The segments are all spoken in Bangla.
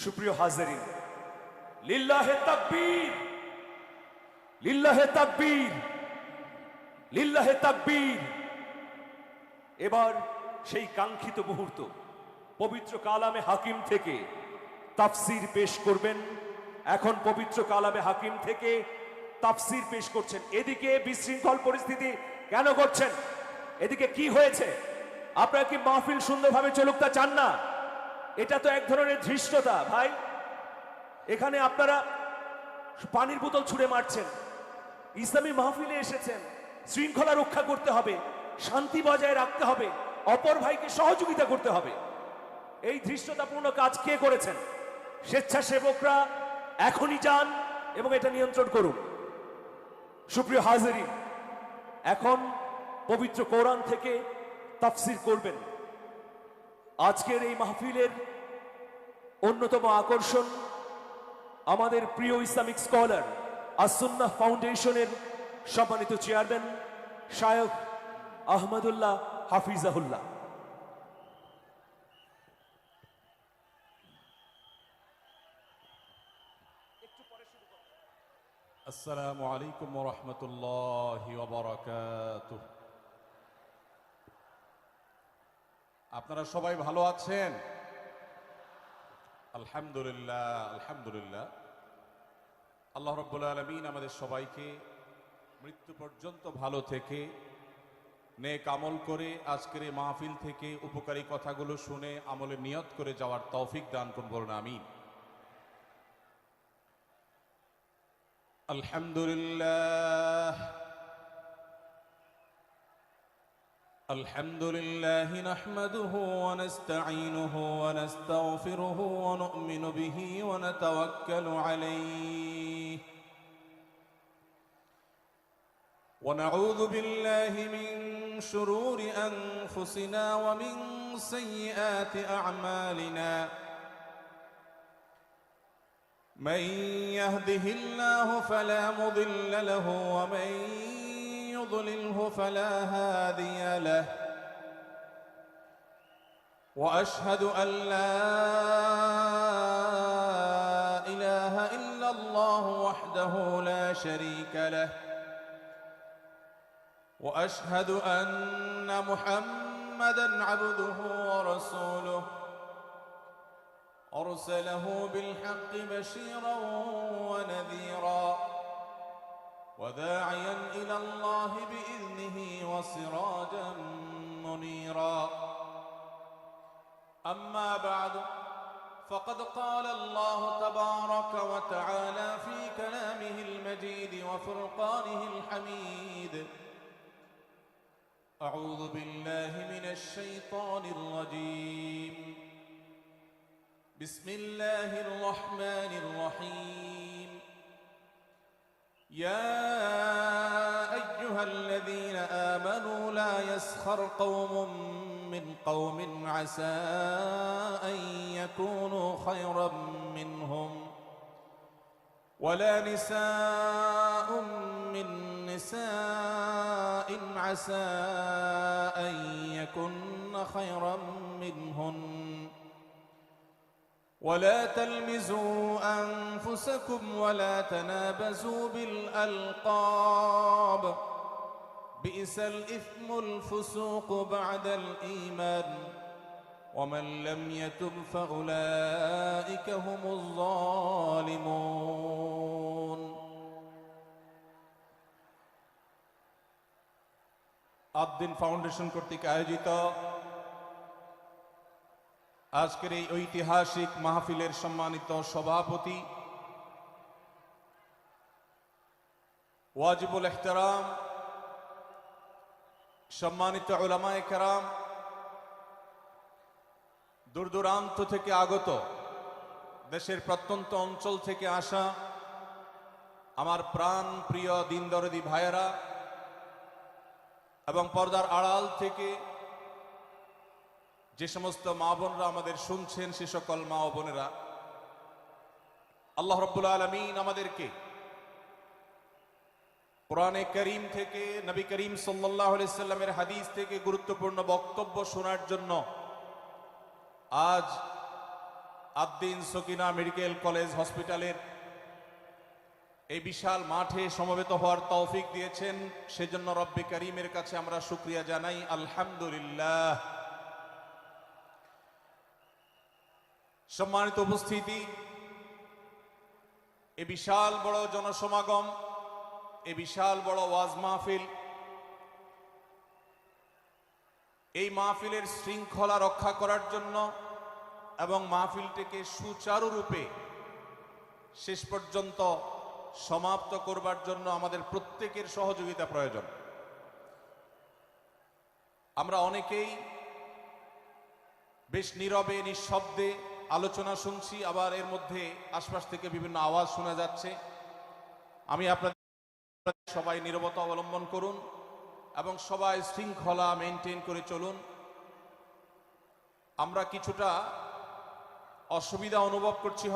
সুপ্রিয় হাজিরিন, লিল্লাহে তাকবীর, লিল্লাহে তাকবীর, লিল্লাহে তাকবীর। এবার সেই কাঙ্ক্ষিত মুহূর্ত, পবিত্র কালামে হাকিম থেকে তাফসির পেশ করবেন। এখন পবিত্র কালামে হাকিম থেকে তাফসির পেশ করছেন। এদিকে বিশৃঙ্খল পরিস্থিতি কেন করছেন? এদিকে কি হয়েছে? আপনারা কি মাহফিল সুন্দরভাবে চলুক তা চান না? এটা তো এক ধরনের ধৃষ্টতা ভাই। এখানে আপনারা পানির বোতল ছুঁড়ে মারছেন। ইসলামী মাহফিলে এসেছেন, শৃঙ্খলা রক্ষা করতে হবে, শান্তি বজায় রাখতে হবে, অপর ভাইকে সহযোগিতা করতে হবে। এই ধৃষ্টতাপূর্ণ কাজ কে করেছেন? স্বেচ্ছাসেবকরা এখনই যান এবং এটা নিয়ন্ত্রণ করুন। সুপ্রিয় হাজিরিন, এখন পবিত্র কোরআন থেকে তাফসির করবেন। আজকের এই মাহফিলের অন্যতম আকর্ষণ আমাদের প্রিয় ইসলামিক স্কলার আস-সুন্নাহ ফাউন্ডেশনের সম্মানিত চেয়ারম্যান শায়খ আহমদুল্লাহ হাফিজাহুল্লাহ। আসসালামু আলাইকুম ওয়া রাহমাতুল্লাহি ওয়া বারাকাতুহু। আপনারা সবাই ভালো আছেন? আলহামদুলিল্লাহ, আলহামদুলিল্লাহ। আল্লাহ রাব্বুল আলামিন আমাদের সবাইকে মৃত্যু পর্যন্ত ভালো থেকে নেক আমল করে আজকের এই মাহফিল থেকে উপকারী কথাগুলো শুনে আমলে নিয়ত করে যাওয়ার তৌফিক দান করুন, বলুন আমিন। আলহামদুলিল্লাহ, আলহামদুলিল্লাহি নাহমাদুহু ওয়া নাস্তাঈনুহু ওয়া নাস্তাগফিরুহু ওয়া নু'মিনু বিহি ওয়া নাতাওয়াক্কালু আলাইহি ওয়া নাউযু বিল্লাহি মিন শুরুরি আনফুসিনা ওয়া মিন সাইয়্যাতি আ'মালিনা। من يهده الله فلا مضل له ومن يضلله فلا هادي له وأشهد أن لا إله إلا الله وحده لا شريك له وأشهد أن محمدًا عبده ورسوله أرسله بالحق بشيرا ونذيرا وداعيا إلى الله بإذنه وسراجا منيرا. أما بعد، فقد قال الله تبارك وتعالى في كلامه المجيد وفرقانه الحميد: أعوذ بالله من الشيطان الرجيم، بسم الله الرحمن الرحيم. يا أيها الذين آمنوا لا يسخر قوم من قوم عسى أن يكونوا خيرا منهم ولا نساء من نساء عسى أن يكن خيرا منهن ولا تلمزوا أنفسكم ولا تنابزوا بالألقاب بئس الإثم الفسوق بعد الإيمان ومن لم يتب فأولئك هم الظالمون. আদ-দ্বীন ফাউন্ডেশন কর্তৃক আয়োজিত আজকের এই ঐতিহাসিক মাহফিলের সম্মানিত সভাপতি ওয়াজিবুল ইহতিরাম, সম্মানিত উলামায়ে কেরাম, দূর দূরান্ত থেকে আগত, দেশের প্রত্যন্ত অঞ্চল থেকে আসা আমার প্রাণ প্রিয় দিন দরদি ভাইয়েরা এবং পর্দার আড়াল থেকে যে সমস্ত মা বোনরা আমাদের শুনছেন, সে সকল মা ও বোনেরা, আল্লাহ রাব্বুল আলামিন আমাদেরকে কোরআনে কারীম থেকে, নবী করিম সাল্লাল্লাহু আলাইহি সাল্লামের হাদিস থেকে গুরুত্বপূর্ণ বক্তব্য শোনার জন্য আজ আদ্দিন সকিনা মেডিকেল কলেজ হসপিটালের এই বিশাল মাঠে সমবেত হওয়ার তৌফিক দিয়েছেন, সেজন্য রব্বে করিমের কাছে আমরা শুকরিয়া জানাই, আলহামদুলিল্লাহ। সম্মানিত উপস্থিতি, এ বিশাল বড় জনসমাগম, এ বিশাল বড় ওয়াজ মাহফিল, এই মাহফিলের শৃঙ্খলা রক্ষা করার জন্য এবং মাহফিলটিকে সুচারুরূপে শেষ পর্যন্ত সমাপ্ত করবার জন্য আমাদের প্রত্যেকের সহযোগিতা প্রয়োজন। আমরা অনেকেই বেশ নীরবে নিঃশব্দে আলোচনা শুনছি, আবার এর মধ্যে আশপাশ থেকে বিভিন্ন আওয়াজ শোনা যাচ্ছে। আমি আপনাদের সবাই নীরবতা অবলম্বন করুন এবং সবাই শৃঙ্খলা মেনটেন করে চলুন। আমরা কিছুটা অসুবিধা অনুভব করছি,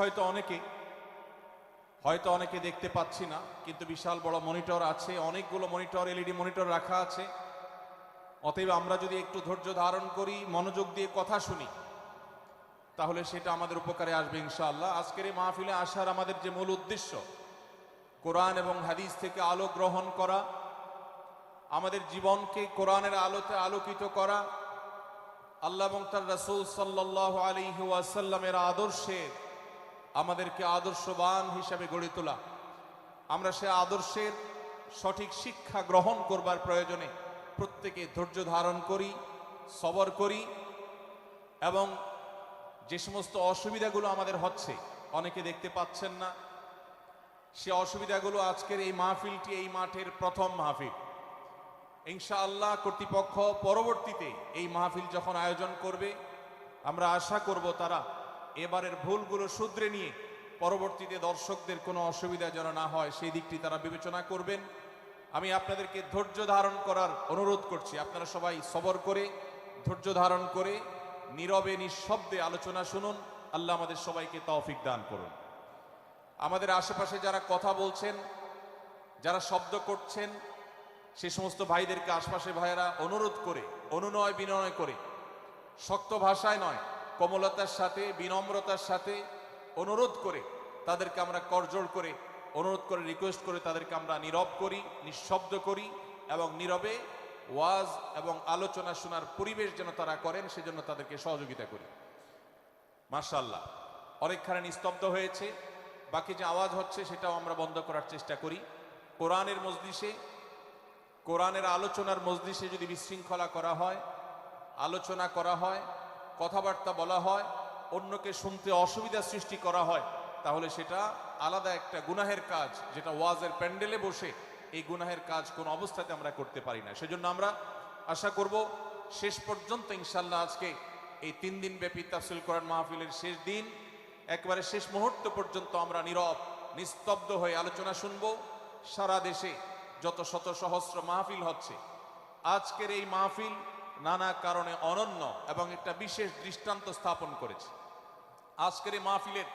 হয়তো অনেকে দেখতে পাচ্ছি না, কিন্তু বিশাল বড় মনিটর আছে, অনেকগুলো মনিটর, এলইডি মনিটর রাখা আছে। অতএব আমরা যদি একটু ধৈর্য ধারণ করি, মনোযোগ দিয়ে কথা শুনি, তাহলে সেটা আমাদের উপকারে আসবে ইনশাআল্লাহ। আজকের এই মাহফিলে আসার আমাদের যে মূল উদ্দেশ্য, কোরআন এবং হাদিস থেকে আলো গ্রহণ করা, আমাদের জীবনকে কোরআনের আলোতে আলোকিত করা, আল্লাহ এবং তার রাসূল সাল্লাল্লাহু আলাইহি ওয়াসাল্লামের আদর্শে আমাদেরকে আদর্শবান হিসাবে গড়ে তোলা। আমরা সে আদর্শের সঠিক শিক্ষা গ্রহণ করবার প্রয়োজনে প্রত্যেকে ধৈর্য ধারণ করি, সবর করি, এবং যে সমস্ত অসুবিধাগুলো আমাদের হচ্ছে, অনেকে দেখতে পাচ্ছেন না, সে অসুবিধাগুলো আজকের এই মাহফিলটি এই মাঠের প্রথম মাহফিল। ইনশাআল্লাহ কর্তৃপক্ষ পরবর্তীতে এই মাহফিল যখন আয়োজন করবে, আমরা আশা করব তারা এবারের ভুলগুলো শুধরে নিয়ে পরবর্তীতে দর্শকদের কোনো অসুবিধা যেন না হয় সেই দিকটি তারা বিবেচনা করবেন। আমি আপনাদেরকে ধৈর্য ধারণ করার অনুরোধ করছি। আপনারা সবাই সবর করে, ধৈর্য ধারণ করে, নীরবে নিঃশব্দে আলোচনা শুনুন। আল্লাহ আমাদের সবাইকে তৌফিক দান করুন। আমাদের আশেপাশে যারা কথা বলছেন, যারা শব্দ করছেন, সে সমস্ত ভাইদেরকে আশপাশে ভাইয়েরা অনুরোধ করে, অনুনয় বিনয় করে, শক্ত ভাষায় নয়, কোমলতার সাথে, বিনম্রতার সাথে অনুরোধ করে তাদেরকে আমরা করজোড় করে, অনুরোধ করে, রিকোয়েস্ট করে তাদেরকে আমরা নীরব করি, নিঃশব্দ করি, এবং নীরবে ওয়াজ এবং আলোচনা শোনার পরিবেশ যেন তারা করেন, সেজন্য তাদেরকে সহযোগিতা করি। মাশাআল্লাহ, অনেকখানি নিস্তব্ধ হয়েছে, বাকি যে আওয়াজ হচ্ছে সেটাও আমরা বন্ধ করার চেষ্টা করি। কোরআনের মজলিসে, কোরআনের আলোচনার মজলিসে যদি বিশৃঙ্খলা করা হয়, আলোচনা করা হয়, কথাবার্তা বলা হয়, অন্যকে শুনতে অসুবিধা সৃষ্টি করা হয়, তাহলে সেটা আলাদা একটা গুনাহের কাজ, যেটা ওয়াজের প্যান্ডেলে বসে এই গুনাহের কাজ কোন অবস্থাতে আমরা করতে পারি না। সেজন্য আমরা আশা করব শেষ পর্যন্ত ইনশাআল্লাহ আজকে এই 3 দিন ব্যাপী তাফসীর কোরআন মাহফিলের শেষ দিন, একবারে শেষ মুহূর্ত পর্যন্ত আমরা নীরব নিস্তব্ধ হয়ে আলোচনা শুনব। সারা দেশে যত শত সহস্র মাহফিল হচ্ছে, আজকের এই মাহফিল নানা কারণে অনন্য এবং একটা বিশেষ দৃষ্টান্ত স্থাপন করেছে। আজকের এই মাহফিলের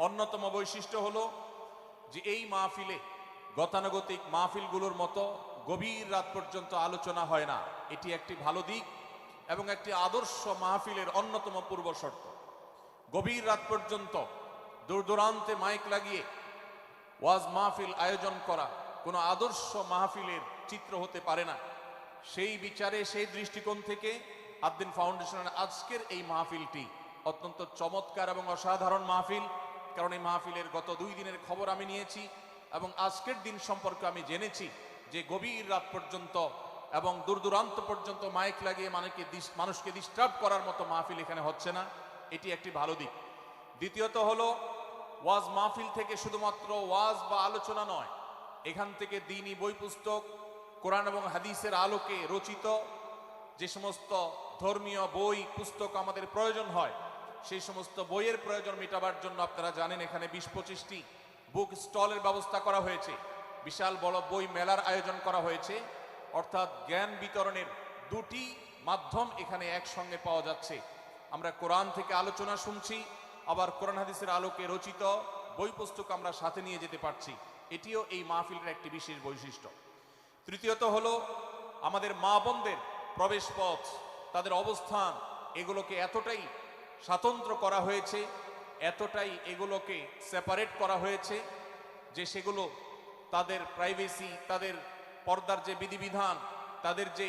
অন্যতম বৈশিষ্ট্য হলো যে এই মাহফিলে গতানুগতিক মাহফিলগুলোর মতো গভীর রাত পর্যন্ত আলোচনা হয় না। এটি একটি ভালো দিক এবং একটি আদর্শ মাহফিলের অন্যতম পূর্ব শর্ত। গভীর রাত পর্যন্ত দূর দূরান্তে মাইক লাগিয়ে ওয়াজ মাহফিল আয়োজন করা কোনো আদর্শ মাহফিলের চিত্র হতে পারে না। সেই বিচারে, সেই দৃষ্টিকোণ থেকে আদ্দিন ফাউন্ডেশনের আজকের এই মাহফিলটি অত্যন্ত চমৎকার এবং অসাধারণ মাহফিল। কারণ এই মাহফিলের গত 2 দিনের খবর আমি নিয়েছি এবং আজকের দিন সম্পর্কে আমি জেনেছি যে গভীর রাত পর্যন্ত এবং দূর দূরান্ত পর্যন্ত মাইক লাগিয়ে মানুষকে ডিস্টার্ব করার মতো মাহফিল এখানে হচ্ছে না। এটি একটি ভালো দিক। দ্বিতীয়ত হলো, ওয়াজ মাহফিল থেকে শুধুমাত্র ওয়াজ বা আলোচনা নয়, এখান থেকে দ্বীনি বই পুস্তক, কোরআন এবং হাদিসের আলোকে রচিত যে সমস্ত ধর্মীয় বই পুস্তক আমাদের প্রয়োজন হয়, সেই সমস্ত বইয়ের প্রয়োজন মেটাবার জন্য আপনারা জানেন এখানে 20-25টি বুক স্টলের ব্যবস্থা করা হয়েছে। বিশাল বড় বই মেলার আয়োজন করা হয়েছে। অর্থাৎ জ্ঞান বিতরণের 2টি মাধ্যম এখানে একসঙ্গে পাওয়া যাচ্ছে। আমরা কোরআন থেকে আলোচনা শুনছি, আবার কোরআন হাদিসের আলোকে রচিত বই পুস্তক আমরা সাথে নিয়ে যেতে পারছি। এটিও এই মাহফিলের একটি বিশেষ বৈশিষ্ট্য। তৃতীয়ত হলো, আমাদের মা বোনদের প্রবেশ পথ, তাদের অবস্থান, এগুলোকে এতটাই স্বাতন্ত্র করা হয়েছে এতটাই এগুলোকে সেপারেট করা হয়েছে যে সেগুলো তাদের প্রাইভেসি, তাদের পর্দার যে বিধিবিধান, তাদের যে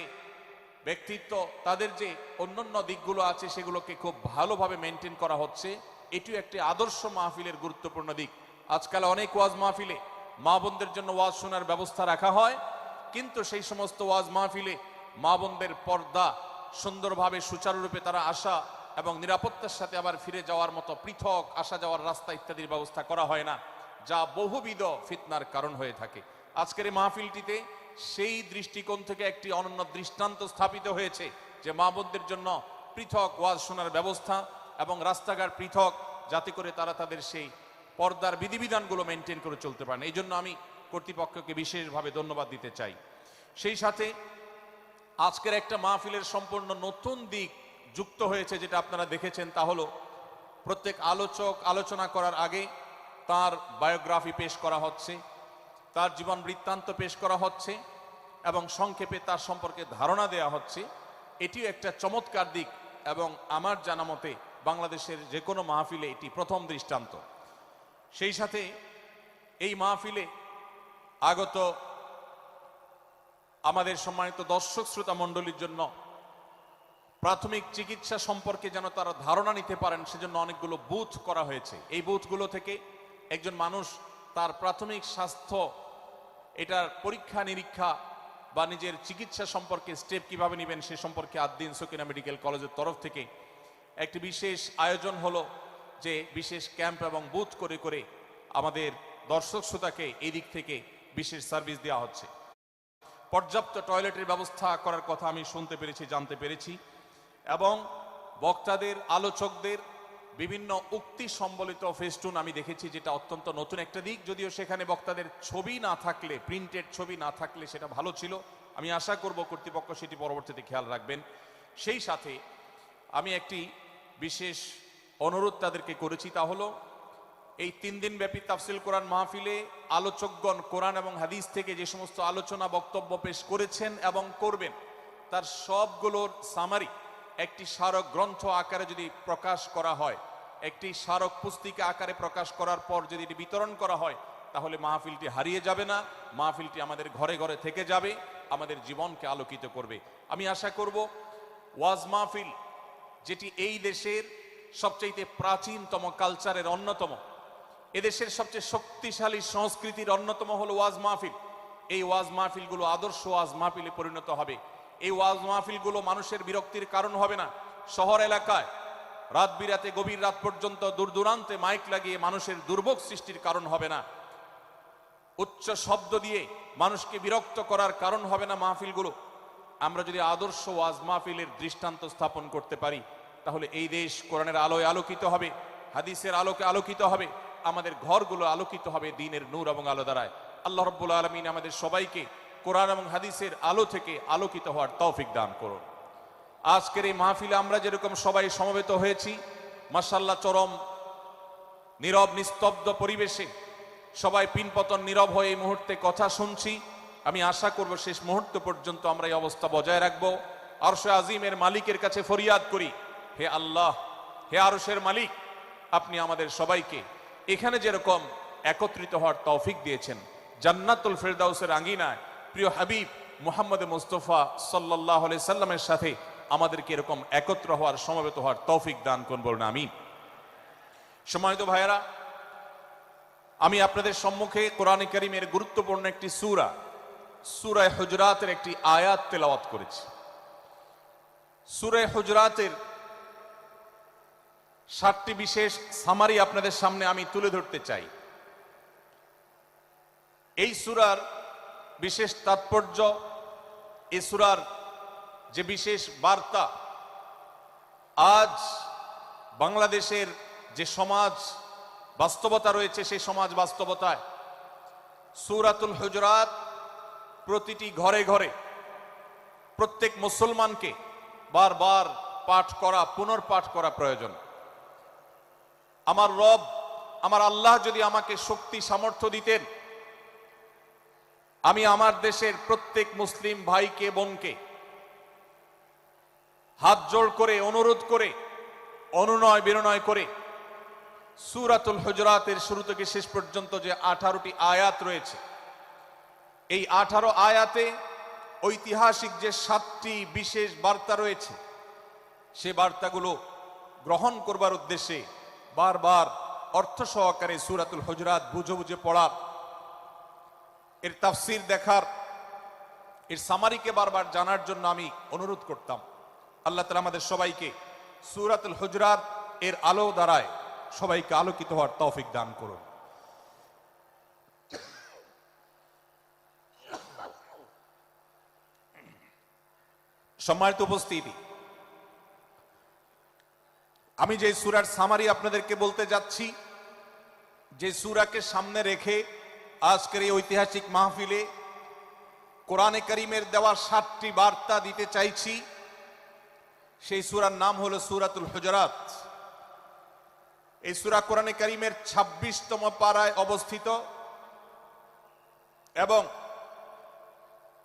ব্যক্তিত্ব, তাদের যে অন্যান্য দিকগুলো আছে সেগুলোকে খুব ভালোভাবে মেনটেন করা হচ্ছে। এটিও একটি আদর্শ মাহফিলের গুরুত্বপূর্ণ দিক। আজকাল অনেক ওয়াজ মাহফিলে মা বোনদের জন্য ওয়াজ শোনার ব্যবস্থা রাখা হয়, কিন্তু সেই সমস্ত ওয়াজ মাহফিলে মা বোনদের পর্দা সুন্দরভাবে সুচারুরূপে তারা আসা এবং নিরাপত্তার সাথে আবার ফিরে যাওয়ার মতো পৃথক আসা যাওয়ার রাস্তা ইত্যাদির ব্যবস্থা করা হয় না, যা বহুবিধ ফিতনার কারণ হয়ে থাকে। আজকের এই মাহফিলটিতে সেই দৃষ্টিকোণ থেকে একটি অনন্য দৃষ্টান্ত স্থাপিত হয়েছে যে মা বোনদের জন্য পৃথক ওয়াজ শোনার ব্যবস্থা এবং রাস্তাঘাট পৃথক, যাতে করে তারা তাদের সেই পর্দার বিধিবিধানগুলো মেনটেন করে চলতে পারেন। এই জন্য আমি কর্তৃপক্ষকে বিশেষভাবে ধন্যবাদ দিতে চাই। সেই সাথে আজকের একটা মাহফিলের সম্পূর্ণ নতুন দিক যুক্ত হয়েছে, যেটা আপনারা দেখেছেন, তা হলো প্রত্যেক আলোচক আলোচনা করার আগে তার বায়োগ্রাফি পেশ করা হচ্ছে, তার জীবন বৃত্তান্ত পেশ করা হচ্ছে এবং সংক্ষেপে তার সম্পর্কে ধারণা দেয়া হচ্ছে। এটিও একটা চমৎকার দিক এবং আমার জানা মতে বাংলাদেশের যে কোনো মাহফিলে এটি প্রথম দৃষ্টান্ত। সেই সাথে এই মাহফিলে আগত আমাদের সম্মানিত দর্শক শ্রোতা মণ্ডলীর জন্য প্রাথমিক চিকিৎসা সম্পর্কে যেন তারা ধারণা নিতে পারেন সেজন্য অনেকগুলো বুথ করা হয়েছে। এই বুথগুলো থেকে একজন মানুষ তার প্রাথমিক স্বাস্থ্য, এটার পরীক্ষা নিরীক্ষা বা নিজের চিকিৎসা সম্পর্কে স্টেপ কিভাবে নেবেন সে সম্পর্কে আদ্দিন সকিনা মেডিকেল কলেজের তরফ থেকে একটি বিশেষ আয়োজন হলো, যে বিশেষ ক্যাম্প এবং বুথ করে করে আমাদের দর্শক শ্রোতাকে এই দিক থেকে বিশেষ সার্ভিস দেওয়া হচ্ছে। পর্যাপ্ত টয়লেটের ব্যবস্থা করার কথা আমি শুনতে পেরেছি, জানতে পেরেছি, এবং বক্তাদের আলোচকদের বিভিন্ন উক্তি সম্বলিত ফেস্টুন আমি দেখেছি, যেটা অত্যন্ত নতুন একটা দিক। যদিও সেখানে বক্তাদের ছবি না থাকলে, প্রিন্টেড ছবি না থাকলে সেটা ভালো ছিল। আমি আশা করব কর্তৃপক্ষ সেটি পরবর্তীতে খেয়াল রাখবেন। সেই সাথে আমি একটি বিশেষ অনুরোধ তাদেরকে করেছি, তা হলো এই 3 দিন ব্যাপী তাফসিল কোরআন মাহফিলে আলোচকগণ কোরআন এবং হাদিস থেকে যে সমস্ত আলোচনা বক্তব্য পেশ করেছেন এবং করবেন তার সবগুলোর সামারি একটি স্মারক গ্রন্থ আকারে যদি প্রকাশ করা হয়, একটি স্মারক পুস্তিকা আকারে প্রকাশ করার পর যদি এটি বিতরণ করা হয়, তাহলে মাহফিলটি হারিয়ে যাবে না, মাহফিলটি আমাদের ঘরে ঘরে থেকে যাবে, আমাদের জীবনকে আলোকিত করবে। আমি আশা করব ওয়াজ মাহফিল, যেটি এই দেশের সবচেয়ে প্রাচীনতম কালচারের অন্যতম, এদেশের সবচেয়ে শক্তিশালী সংস্কৃতির অন্যতম হলো ওয়াজ মাহফিল। এই ওয়াজ মাহফিলগুলো আদর্শ ওয়াজ মাহফিলে পরিণত হবে। এই ওয়াজ মাহফিলগুলো মানুষের বিরক্তির কারণ হবে না। শহর এলাকায় রাত বিরাতে গভীর রাত পর্যন্ত দূর দূরান্তে মাইক লাগিয়ে মানুষের দুর্ভোগ সৃষ্টির কারণ হবে না। উচ্চ শব্দ দিয়ে মানুষকে বিরক্ত করার কারণ হবে না মাহফিলগুলো। আমরা যদি আদর্শ ওয়াজ মাহফিলের দৃষ্টান্ত স্থাপন করতে পারি, তাহলে এই দেশ কোরআনের আলোয় আলোকিত হবে, হাদিসের আলোকে আলোকিত হবে, আমাদের ঘরগুলো আলোকিত হবে দ্বীনের নূর এবং আলো দ্বারায়। আল্লাহ রাব্বুল আলামিন আমাদের সবাইকে কোরআন এবং হাদিসের আলো থেকে আলোকিত হওয়ার তৌফিক দান করুন। আজকের এই মাহফিলে আমরা যেরকম সবাই সমবেত হয়েছি, মাশাআল্লাহ চরম নীরব নিস্তব্ধ পরিবেশে সবাই পিনপতন নীরব হয়ে এই মুহূর্তে কথা শুনছি। আমি আশা করব শেষ মুহূর্ত পর্যন্ত আমরা এই অবস্থা বজায় রাখবো। আরশে আজিমের মালিকের কাছে ফরিয়াদ করি, হে আল্লাহ, হে আরশের মালিক, আপনি আমাদের সবাইকে এখানে যেরকম একত্রিত হওয়ার তৌফিক দিয়েছেন, জান্নাতুল ফেরদাউসের আঙ্গিনায় প্রিয় হাবিব মুহাম্মদ মুস্তাফা সাল্লাল্লাহু আলাইহি সাল্লামের সাথে আমাদেরকে এরকম একত্র হওয়ার, সমবেত হওয়ার তৌফিক দান করুন, বলুন আমিন। সম্মানিত ভাইয়েরা, আমি আপনাদের সম্মুখে কোরআনে কারীমের গুরুত্বপূর্ণ একটি সূরা, সূরা হুজরাতের একটি আয়াত তেলাওয়াত করেছি। সূরা হুজরাতের 7টি বিশেষ সামারি আপনাদের সামনে আমি তুলে ধরতে চাই। এই সূরার বিশেষ তাৎপর্য, এই সূরার যে বিশেষ বার্তা, আজ বাংলাদেশের যে সমাজ বাস্তবতা রয়েছে, সেই সমাজ বাস্তবতায় সূরাতুল হুজরাত প্রতিটি ঘরে ঘরে প্রত্যেক মুসলমানকে বারবার পাঠ করা, পুনর্পাঠ করা প্রয়োজন। আমার রব, আমার আল্লাহ যদি আমাকে শক্তি সামর্থ্য দিতেন, আমি আমার দেশের প্রত্যেক মুসলিম ভাইকে বোনকে হাত জোড় করে, অনুরোধ করে, অনুনয় বিনয় করে সূরাতুল হুজরাতের শুরু থেকে শেষ পর্যন্ত যে 18টি আয়াত রয়েছে, এই 18 আয়াতে ঐতিহাসিক যে 7টি বিশেষ বার্তা রয়েছে, সে বার্তাগুলো গ্রহণ করবার উদ্দেশ্যে বারবার অর্থ সহকারে সূরাতুল হুজরাত বুঝে বুঝে পড়ার, এর তাফসীর দেখার, এর সামারিকে বারবার জানার জন্য আমি অনুরোধ করতাম। আল্লাহ তাআলা আমাদের সবাইকে সূরাতুল হুজরাত এর আলো দ্বারায় সবাইকে আলোকিত হওয়ার তৌফিক দান করুন। সম্মানিত উপস্থিতি, আমি যে সূরার সামারি আপনাদেরকে বলতে যাচ্ছি, যে সূরাকে সামনে রেখে আজকের এই ঐতিহাসিক মাহফিলে কোরআনে কারীমের দেওয়া 7টি বার্তা দিতে চাইছি, সেই সূরার নাম হলো সূরাতুল হুজরাত। এই সূরা কোরআনে কারীমের 26তম পারায় অবস্থিত এবং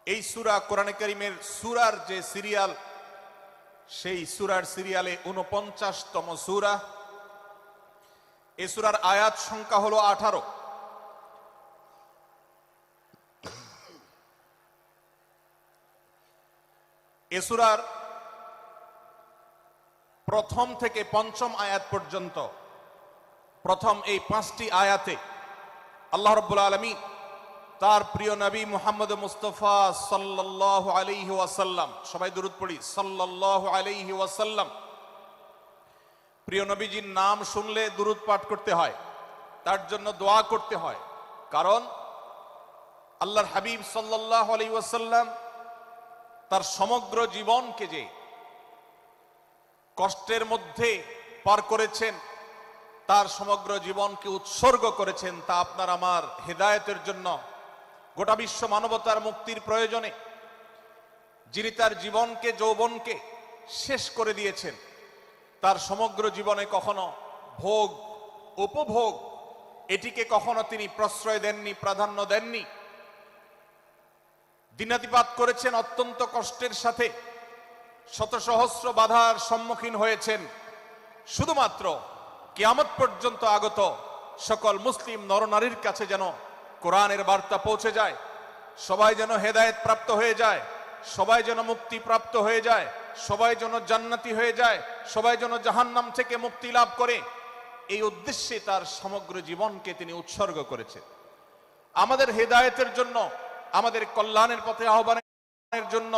এই সূরা কোরআনে কারীমের সূরার যে সিরিয়াল, সেই সূরার সিরিয়ালে 49তম সূরা। এই সূরার আয়াত সংখ্যা হলো 18। এই সূরার প্রথম থেকে পঞ্চম আয়াত পর্যন্ত, প্রথম এই 5টি আয়াতে আল্লাহ রাব্বুল আলামিন তার প্রিয় নবী মুহাম্মদ মুস্তাফা সাল্লাল্লাহু আলাইহি ওয়াসাল্লাম, সবাই দুরূদ পড়ি, সাল্লাল্লাহু আলাইহি ওয়াসাল্লাম, প্রিয় নবীজির নাম শুনলে দুরূদ পাঠ করতে হয়, তার জন্য দোয়া করতে হয়। কারণ আল্লাহর হাবিব সাল্লাল্লাহু আলাইহি ওয়াসাল্লাম তার সমগ্র জীবনকে যে কষ্টের মধ্যে পার করেছেন, তার সমগ্র জীবনকে উৎসর্গ করেছেন, তা আপনার আমার হেদায়েতের জন্য, গোটা বিশ্ব মানবতার মুক্তির প্রয়োজনে। যিনি তার জীবনকে, যৌবনকে শেষ করে দিয়েছেন, তার সমগ্র জীবনে কখনো ভোগ, উপভোগ এটিকে কখনো তিনি প্রশ্রয় দেননি, প্রাধান্য দেননি। দিনাতিপাত করেছেন অত্যন্ত কষ্টের সাথে, শত সহস্র বাধার সম্মুখীন হয়েছেন, শুধুমাত্র কিয়ামত পর্যন্ত আগত সকল মুসলিম নরনারীর কাছে যেন কোরআনের বার্তা পৌঁছে যায়, সবাই যেন হেদায়েত প্রাপ্ত হয়ে যায়, সবাই যেন মুক্তি প্রাপ্ত হয়ে যায়, সবাই যেন জান্নাতি হয়ে যায়, সবাই যেন জাহান্নাম থেকে মুক্তি লাভ করে, এই উদ্দেশ্যে তার সমগ্র জীবনকে তিনি উৎসর্গ করেছেন। আমাদের হেদায়েতের জন্য, আমাদের কল্যাণের পথে আহ্বানের জন্য,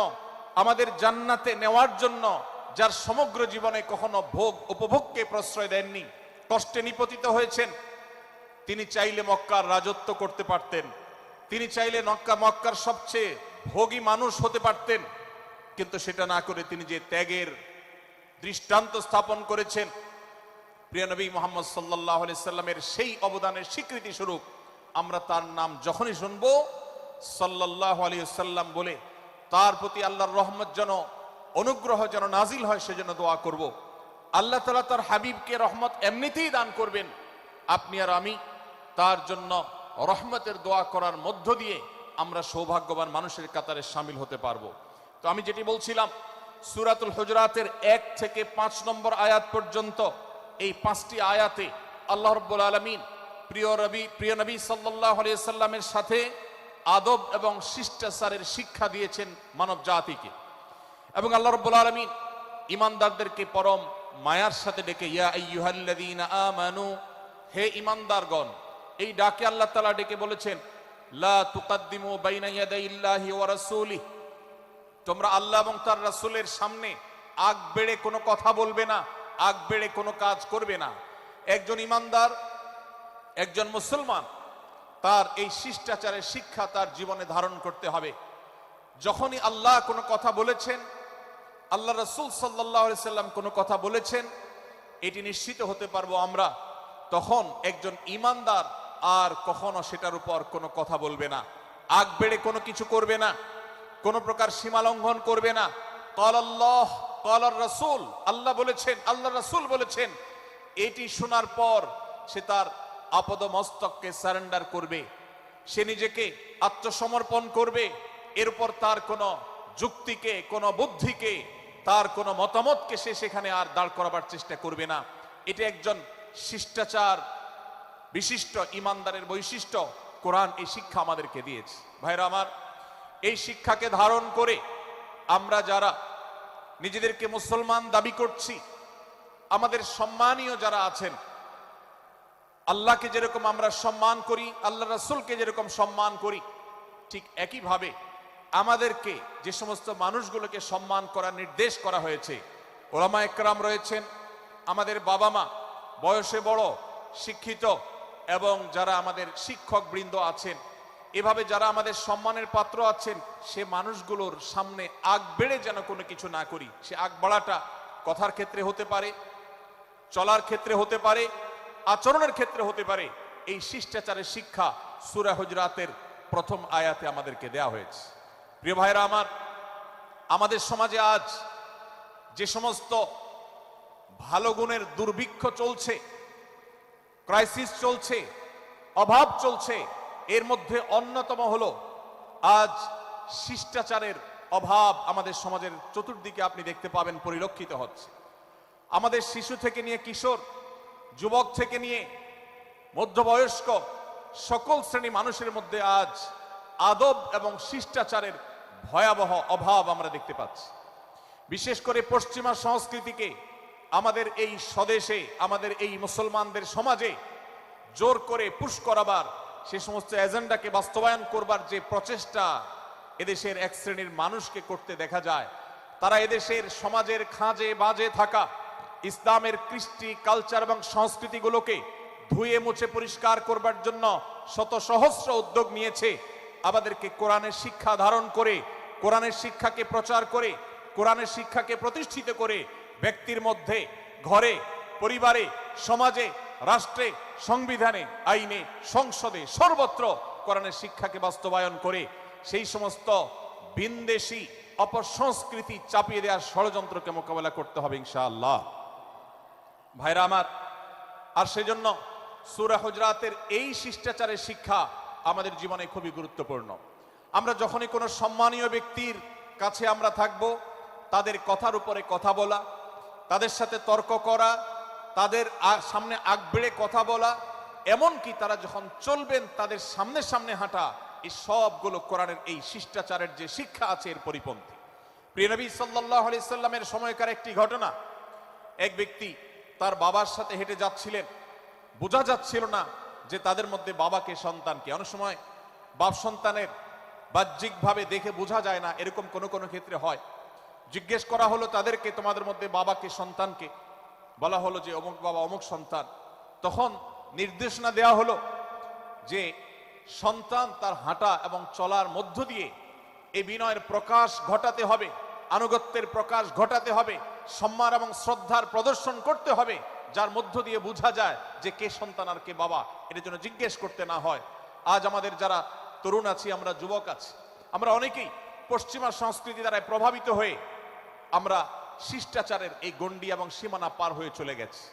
আমাদের জান্নাতে নেওয়ার জন্য, যার সমগ্র জীবনে কখনো ভোগ উপভোগকে প্রশ্রয় দেননি, কষ্টে নিপতিত হয়েছেন, তিনি চাইলে মক্কার রাজত্ব করতে পারতেন, তিনি চাইলে মক্কার সবচেয়ে ভোগী মানুষ হতে পারতেন, কিন্তু সেটা না করে তিনি যে ত্যাগের দৃষ্টান্ত স্থাপন করেছেন, প্রিয় নবী মুহাম্মদ সাল্লাল্লাহু আলাইহি সাল্লামের সেই অবদানের স্বীকৃতি স্বরূপ আমরা তার নাম যখনই শুনবো সাল্লাল্লাহু আলাইহি সাল্লাম বলে তার প্রতি আল্লাহর রহমত যেন, অনুগ্রহ যেন নাজিল হয়, সেজন্য দোয়া করব। আল্লাহ তাআলা তার হাবিবকে রহমত এমনিতেই দান করবেন, আপনি আর আমি তার জন্য রহমতের দোয়া করার মধ্য দিয়ে আমরা সৌভাগ্যবান মানুষের কাতারে শামিল হতে পারবো। তো আমি যেটি বলছিলাম, সূরাতুল হুজরাতের 1 থেকে 5 নম্বর আয়াত পর্যন্ত এই 5টি আয়াতে আল্লাহ রাব্বুল আলামিন প্রিয় নবী সাল্লাল্লাহু আলাইহি সাল্লামের সাথে আদব এবং শিষ্টাচারের শিক্ষা দিয়েছেন মানব জাতিকে। এবং আল্লাহ রাব্বুল আলামিন ঈমানদারদেরকে পরম মায়ার সাথে ডেকে, ইয়া আইয়ুহাল্লাযীনা আমানু, হে ঈমানদারগণ, এই ডাকে আল্লাহ তাআলা ডেকে বলেছেন, লা তুকাদ্দিমু বাইনা ইয়াদাইল্লাহি ওয়া রাসূলিহি, তোমরা আল্লাহ এবং তার রাসূলের সামনে আগ বেড়ে কোনো কথা বলবে না, আগ বেড়ে কোনো কাজ করবে না। একজন ঈমানদার, একজন মুসলমান, তার এই শিষ্টাচারের শিক্ষা তার জীবনে ধারণ করতে হবে। যখনই আল্লাহ কোনো কথা বলেছেন, আল্লাহ রাসূল সাল্লাল্লাহু আলাইহি সাল্লাম কোনো কথা বলেছেন, এটি নিশ্চিত হতে পারবো আমরা, তখন একজন ঈমানদার আর কখনো সেটার উপর কোনো কথা বলবে না, আগ বেড়ে কোনো কিছু করবে না, কোনো প্রকার সীমা লঙ্ঘন করবে না। ক্বাল আল্লাহ ক্বাল রাসূল, আল্লাহ বলেছেন, আল্লাহ রাসূল বলেছেন, এটি শোনার পর সে তার আপদ মস্তককে সারেন্ডার করবে, সে নিজেকে আত্মসমর্পণ করবে। এরপর তার কোনো যুক্তিকে, কোনো বুদ্ধিকে, তার কোনো মতামতকে সে সেখানে আর দাঁড় করাবার চেষ্টা করবে না। এটা একজন শিষ্টাচার বিশিষ্ট ইমানদারের বৈশিষ্ট্য কোরআন এই শিক্ষা আমাদেরকে দিয়েছে। ভাইরা আমার, এই শিক্ষাকে ধারণ করে আমরা যারা নিজেদেরকে মুসলমান দাবি করছি, আমাদের সম্মানীয় যারা আছেন, আল্লাহকে যেরকম আমরা সম্মান করি, আল্লাহ রাসূলকে যেরকম সম্মান করি, ঠিক একইভাবে আমাদেরকে যে সমস্ত মানুষগুলোকে সম্মান করার নির্দেশ করা হয়েছে, ওলামা একরাম রয়েছেন, আমাদের বাবা মা, বয়সে বড়, শিক্ষিত, এবং যারা আমাদের শিক্ষক বৃন্দ আছেন, এভাবে যারা আমাদের সম্মানের পাত্র আছেন, সে মানুষগুলোর সামনে আগ বেড়ে যেন কোনো কিছু না করি। সে আগ বাড়াটা কথার ক্ষেত্রে হতে পারে, চলার ক্ষেত্রে হতে পারে, আচরণের ক্ষেত্রে হতে পারে। এই শিষ্টাচারের শিক্ষা সূরা হুজরাতের প্রথম আয়াতে আমাদেরকে দেয়া হয়েছে। প্রিয় ভাইরা আমার, আমাদের সমাজে আজ যে সমস্ত ভালো গুণের দুর্ভিক্ষ চলছে, ক্রাইসিস চলছে, অভাব চলছে, এর মধ্যে অন্যতম হলো আজ শিষ্টাচারের অভাব। আমাদের সমাজের চতুর্দিকে আপনি দেখতে পাবেন পরিলক্ষিত হচ্ছে। আমাদের শিশু থেকে নিয়ে কিশোর, যুবক থেকে নিয়ে মধ্যবয়স্ক সকল শ্রেণী মানুষের মধ্যে আজ আদব এবং শিষ্টাচারের ভয়াবহ অভাব আমরা দেখতে পাচ্ছি। বিশেষ করে পশ্চিমা সংস্কৃতিকে আমাদের এই স্বদেশে, আমাদের এই মুসলমানদের সমাজে জোর করে পুশ করাবার, সে সমস্ত এজেন্ডাকে বাস্তবায়ন করবার যে প্রচেষ্টা এদেশের এক শ্রেণীর মানুষকে করতে দেখা যায়, তারা এদেশের সমাজের খাঁজে বাজে থাকা ইসলামের কৃষ্টি, কালচার এবং সংস্কৃতিগুলোকে ধুয়ে মুছে পরিষ্কার করবার জন্য শত সহস্র উদ্যোগ নিয়েছে। আমাদেরকে কোরআনের শিক্ষা ধারণ করে, কোরআনের শিক্ষাকে প্রচার করে, কোরআনের শিক্ষাকে প্রতিষ্ঠিত করে ব্যক্তির মধ্যে, ঘরে, পরিবারে, সমাজে, রাষ্ট্রে, সংবিধানে, আইনে, সংসদে, সর্বত্র কোরআনের শিক্ষাকে বাস্তবায়ন করে সেই সমস্ত ভিনদেশী অপসংস্কৃতি চাপিয়ে দেওয়ার ষড়যন্ত্রকে মোকাবেলা করতে হবে ইনশাআল্লাহ। ভাইরা আমার, আর সেজন্য সূরা হুজরাতের এই শিষ্টাচারের শিক্ষা আমাদের জীবনে খুবই গুরুত্বপূর্ণ। আমরা যখনই কোনো সম্মানীয় ব্যক্তির কাছে আমরা থাকব, তাদের কথার উপরে কথা বলা, তাদের সাথে তর্ক করা, তাদের সামনে আগ বেড়ে কথা বলা, এমনকি তারা যখন চলবেন তাদের সামনে সামনে হাঁটা, এই সবগুলো কোরআনের এই শিষ্টাচারের যে শিক্ষা আছে এর পরিপন্থী। প্রিয় নবী সাল্লাল্লাহু আলাইহি সাল্লামের সময়কার একটি ঘটনা, এক ব্যক্তি তার বাবার সাথে হেঁটে যাচ্ছিলেন, বোঝা যাচ্ছিল না যে তাদের মধ্যে বাবাকে সন্তানকে। অনেক সময় বাপ সন্তানের বাহ্যিকভাবে দেখে বোঝা যায় না, এরকম কোনো কোনো ক্ষেত্রে হয়। জিজ্ঞেস করা হলো তাদেরকে, তোমাদের মধ্যে বাবাকে সন্তানকে? বলা হলো যে অমুক বাবা, অমুক সন্তান। তখন নির্দেশনা দেওয়া হলো যে সন্তান তার হাঁটা এবং চলার মধ্য দিয়ে এই বিনয়ের প্রকাশ ঘটাতে হবে, আনুগত্যের প্রকাশ ঘটাতে হবে, সম্মান এবং শ্রদ্ধার প্রদর্শন করতে হবে, যার মধ্য দিয়ে বোঝা যায় যে কে সন্তান আর কে বাবা, এর জন্য জিজ্ঞেস করতে না হয়। আজ আমাদের যারা তরুণ আছি, আমরা যুবক আছি, আমরা অনেকেই পশ্চিমা সংস্কৃতি দ্বারা প্রভাবিত হয়ে আমরা শিষ্টাচারের এই গণ্ডি এবং সীমানা পার হয়ে চলে গেছি।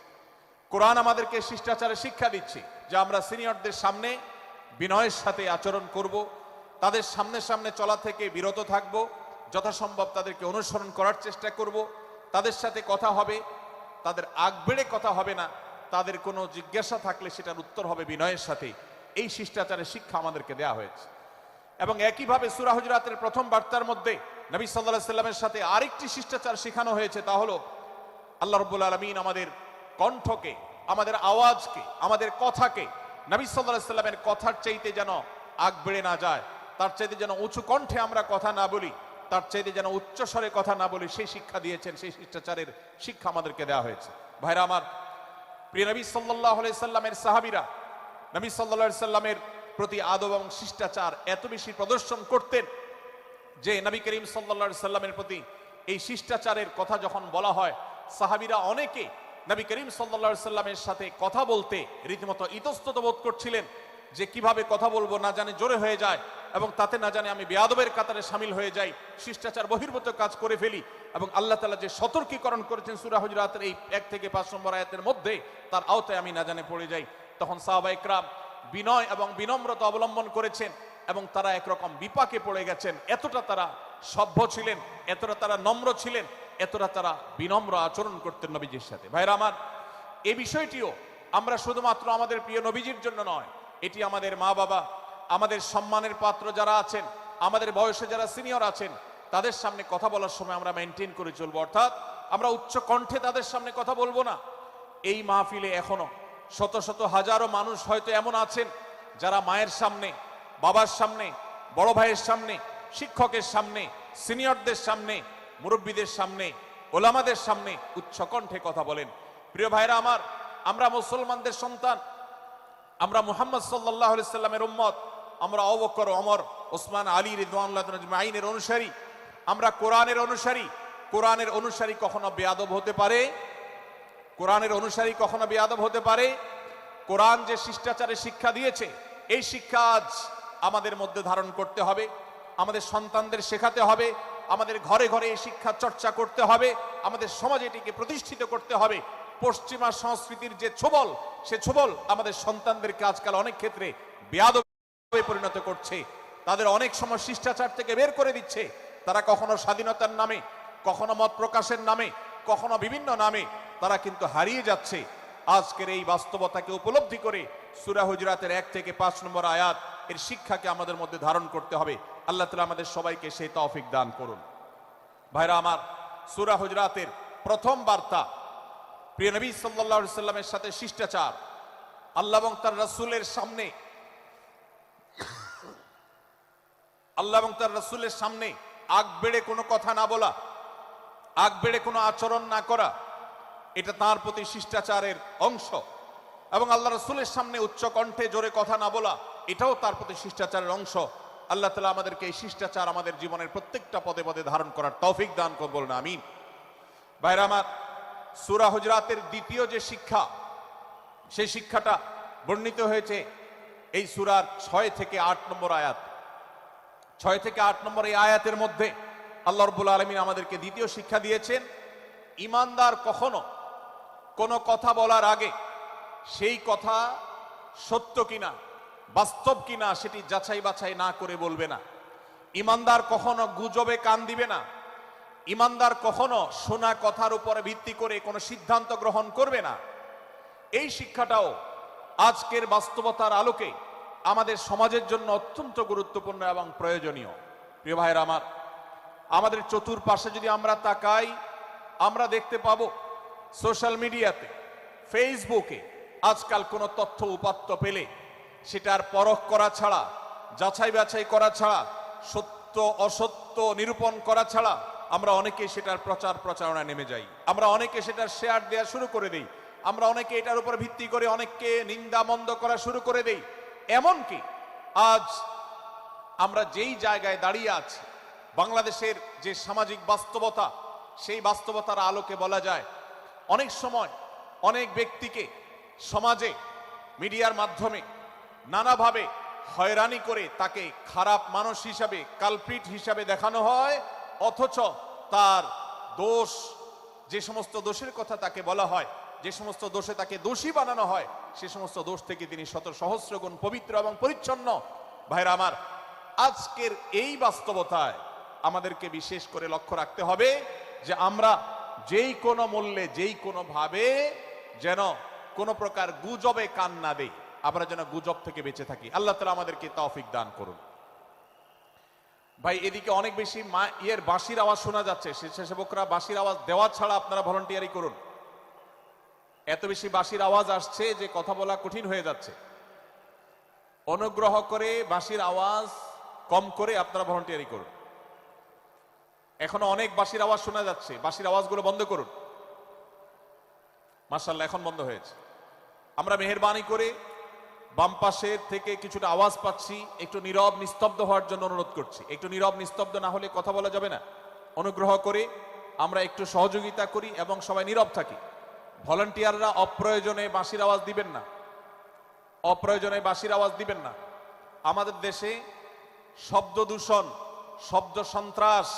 কোরআন আমাদেরকে শিষ্টাচারের শিক্ষা দিচ্ছে যে আমরা সিনিয়রদের সামনে বিনয়ের সাথে আচরণ করব, তাদের সামনে সামনে চলা থেকে বিরত থাকব, যথাসম্ভব তাদেরকে অনুসরণ করার চেষ্টা করব, তাদের সাথে কথা হবে, তাদের আগ বেড়ে কথা হবে না, তাদের কোনো জিজ্ঞাসা থাকলে সেটার উত্তর হবে বিনয়ের সাথে। এই শিষ্টাচারের শিক্ষা আমাদেরকে দেয়া হয়েছে। এবং একইভাবে সূরা হুজরাতের প্রথম বার্তার মধ্যে নবী সাল্লাল্লাহু আলাইহি সাল্লামের সাথে আরেকটি শিষ্টাচার শেখানো হয়েছে, তা হলো আল্লাহ রাব্বুল আলামিন আমাদের কণ্ঠকে, আমাদের আওয়াজকে, আমাদের কথাকে নবী সাল্লাল্লাহু আলাইহি সাল্লামের কথার চাইতে যেন আগ বেড়ে না যায়, তার চাইতে যেন উঁচু কণ্ঠে আমরা কথা না বলি, তার চাইতে যেন উচ্চ স্বরে কথা না বলি, সেই শিক্ষা দিয়েছেন। সেই শিষ্টাচারের শিক্ষা আমাদেরকে দেওয়া হয়েছে। ভাইরা আমার, প্রিয় নবী সাল্লাল্লাহু আলাইহি সাল্লামের সাহাবীরা নবী সাল্লাল্লাহু আলাইহি সাল্লামের প্রতি আদব এবং শিষ্টাচার এত বেশি প্রদর্শন করতেন যে নবী করিম সাল্লাল্লাহু আলাইহি সাল্লামের প্রতি এই শিষ্টাচারের কথা যখন বলা হয়, সাহাবীরা অনেকে নবী করিম সাল্লাল্লাহু আলাইহি সাল্লামের সাথে কথা বলতে রীতিমতো ইতস্তত বোধ করছিলেন যে কিভাবে কথা বলবো, না জানে জোরে হয়ে যায় এবং তাতে না জানে আমি বেয়াদবের কাতারে শামিল হয়ে যাই, শিষ্টাচার বহির্ভূত কাজ করে ফেলি। এবং আল্লাহ তাআলা যে সতর্কীকরণ করেছেন সূরা হুজরাতের এই 1 থেকে 5 নম্বর আয়াতের মধ্যে, তার আওতায় আমি না জানে পড়ে যাই। তখন সাহাবা ইকরাম বিনয় এবং বিনম্রতা অবলম্বন করেছেন এবং তারা একরকম বিপাকে পড়ে গেছেন। এতটা তারা সভ্য ছিলেন, এতটা তারা নম্র ছিলেন, এতটা তারা বিনম্র আচরণ করতেন নবীজির সাথে। ভাইরা আমার, এই বিষয়টিও আমরা শুধুমাত্র আমাদের প্রিয় নবীজির জন্য নয়, এটি আমাদের মা বাবা, আমাদের সম্মানের পাত্র যারা আছেন, আমাদের বয়সে যারা সিনিয়র আছেন, তাদের সামনে কথা বলার সময় আমরা মেনটেন করে চলবো, অর্থাৎ আমরা উচ্চ কণ্ঠে তাদের সামনে কথা বলবো না। এই মাহফিলে এখনো শত শত হাজারো মানুষ হয়তো এমন আছেন যারা মায়ের সামনে, বাবার সামনে, বড় ভাইয়ের সামনে, শিক্ষকের সামনে, সিনিয়রদের সামনে, মুরব্বীদের সামনে, ওলামাদের সামনে উচ্চ কণ্ঠে কথা বলেন। প্রিয় ভাইরা আমার, আমরা মুসলমানদের সন্তান, আমরা মুহাম্মদ সাল্লাল্লাহু আলাইহি সাল্লামের উম্মত, আমরা আবু বকর, ওমর, ওসমান, আলী রিদওয়ানুল্লাহ আজমাইনের অনুসারী, আমরা কোরআনের অনুসারী। কোরআনের অনুসারী কখনো বেয়াদব হতে পারে? কোরআনের অনুসারী কখনো বেয়াদব হতে পারে? কোরআন যে শিষ্টাচারের শিক্ষা দিয়েছে, এই শিক্ষা আজ আমাদের মধ্যে ধারণ করতে হবে, আমাদের সন্তানদের শেখাতে হবে, আমাদের ঘরে ঘরে এই শিক্ষা চর্চা করতে হবে, আমাদের সমাজে এটিকে প্রতিষ্ঠিত করতে হবে। পশ্চিমা সংস্কৃতির যে ছোবল, সে ছোবল আমাদের সন্তানদেরকে আজকাল অনেক ক্ষেত্রে বেয়াদবে পরিণত করছে, তাদের অনেক সময় শিষ্টাচার থেকে বের করে দিচ্ছে। তারা কখনো স্বাধীনতার নামে, কখনো মত প্রকাশের নামে, কখনো বিভিন্ন নামে তারা কিন্তু হারিয়ে যাচ্ছে। আজকের এই বাস্তবতাকে উপলব্ধি করে সূরা হুজরাতের 1 থেকে 5 নম্বর আয়াত এর শিক্ষাকে আমাদের মধ্যে ধারণ করতে হবে। আল্লাহ তাআলা আমাদের সবাইকে সেই তৌফিক দান করুন। ভাইরা আমার, সূরা হুজরাতের প্রথম বার্তা প্রিয় নবী সাল্লাল্লাহু আলাইহি সাল্লামের সাথে শিষ্টাচার। আল্লাহ এবং তার রাসূলের সামনে, আল্লাহ এবং তার রাসূলের সামনে আগ বেড়ে কোনো কথা না বলা, আগ বেড়ে কোনো আচরণ না করা, এটা তার প্রতি শিষ্টাচারের অংশ। এবং আল্লাহ রাসূলের সামনে উচ্চ কণ্ঠে জোরে কথা না বলা, এটাও তার প্রতি শিষ্টাচারের অংশ। আল্লাহ তাআলা আমাদেরকে এই শিষ্টাচার আমাদের জীবনের প্রত্যেকটা পদে পদে ধারণ করার তৌফিক দান করুন, বলুন আমিন। ভাইরা আমার, সূরা হুজরাতের দ্বিতীয় যে শিক্ষা, সেই শিক্ষাটা বর্ণিত হয়েছে এই সূরার 6 থেকে 8 নম্বর আয়াত। 6 থেকে 8 নম্বর এই আয়াতের মধ্যে আল্লাহ রাব্বুল আলামিন আমাদেরকে দ্বিতীয় শিক্ষা দিয়েছেন, ঈমানদার কখনো কোনো কথা বলার আগে সেই কথা সত্য কিনা, বাস্তব কিনা সেটি যাচাই বাছাই না করে বলবে না। ঈমানদার কখনো গুজবে কান দিবে না। ঈমানদার কখনো শোনা কথার উপরে ভিত্তি করে কোনো সিদ্ধান্ত গ্রহণ করবে না। এই শিক্ষাটাও আজকের বাস্তবতার আলোকে আমাদের সমাজের জন্য অত্যন্ত গুরুত্বপূর্ণ এবং প্রয়োজনীয়। প্রিয় ভাইরা আমার, আমাদের চতুর্পাশে যদি আমরা তাকাই, আমরা দেখতে পাবো সোশ্যাল মিডিয়াতে, ফেসবুকে আজকাল কোনো তথ্য উপাত্ত পেলে সেটার পরখ করা ছাড়া, যাচাই বাছাই করা ছাড়া, সত্য অসত্য নিরূপণ করা ছাড়া আমরা অনেকে সেটার প্রচার প্রচারণায় নেমে যাই। আমরা অনেকে সেটার শেয়ার দেওয়া শুরু করে দেই। আমরা অনেকে এটার উপর ভিত্তি করে অনেককে নিন্দা মন্দ করা শুরু করে দেই। এমনকি আজ আমরা যেই জায়গায় দাঁড়িয়ে আছি, বাংলাদেশের যে সামাজিক বাস্তবতা, সেই বাস্তবতার আলোকে বলা যায় অনেক সময় অনেক ব্যক্তিকে সমাজে মিডিয়ার মাধ্যমে নানাভাবে হয়রানি করে তাকে খারাপ মানুষ হিসাবে, কালপ্রিট হিসাবে দেখানো হয়, অথচ তার দোষ, যে সমস্ত দোষের কথা তাকে বলা হয়, যে সমস্ত দোষে তাকে দোষী বানানো হয়, সে সমস্ত দোষ থেকে তিনি শত সহস্র গুণ পবিত্র এবং পরিচ্ছন্ন। ভাইরা আমার, আজকের এই বাস্তবতায় আমাদেরকে বিশেষ করে লক্ষ্য রাখতে হবে যে আমরা যেই কোনো মূল্যে, যেই কোনো ভাবে যেন কোনো প্রকার গুজবে কান না দেই, আমরা যেন গুজব থেকে বেঁচে থাকি। আল্লাহ তাআলা আমাদেরকে তৌফিক দান করুন। ভাই, এদিকে অনেক বেশি বাঁশির আওয়াজ শোনা যাচ্ছে। স্বেচ্ছাসেবকরা বাঁশির আওয়াজ দেওয়া ছাড়া আপনারা ভলান্টিয়ারি করুন। এত বেশি বাঁশির আওয়াজ আসছে যে কথা বলা কঠিন হয়ে যাচ্ছে। অনুগ্রহ করে বাঁশির আওয়াজ কম করে আপনারা ভলান্টিয়ারি করুন। এখনো অনেক বাঁশির আওয়াজ শোনা যাচ্ছে, বাঁশির আওয়াজগুলো বন্ধ করুন। মাশাআল্লাহ, এখন বন্ধ হয়েছে। আমরা মেহেরবানি করে বাম পাশের থেকে কিছুটা আওয়াজ পাচ্ছি, একটু নীরব নিস্তব্ধ হওয়ার জন্য অনুরোধ করছি। একটু নীরব নিস্তব্ধ না হলে কথা বলা যাবে না। অনুগ্রহ করে আমরা একটু সহযোগিতা করি এবং সবাই নীরব থাকি। ভলান্টিয়াররা অপ্রয়োজনে বাঁশির আওয়াজ দিবেন না, অপ্রয়োজনে বাঁশির আওয়াজ দিবেন না। আমাদের দেশে শব্দ দূষণ, শব্দ সন্ত্রাস,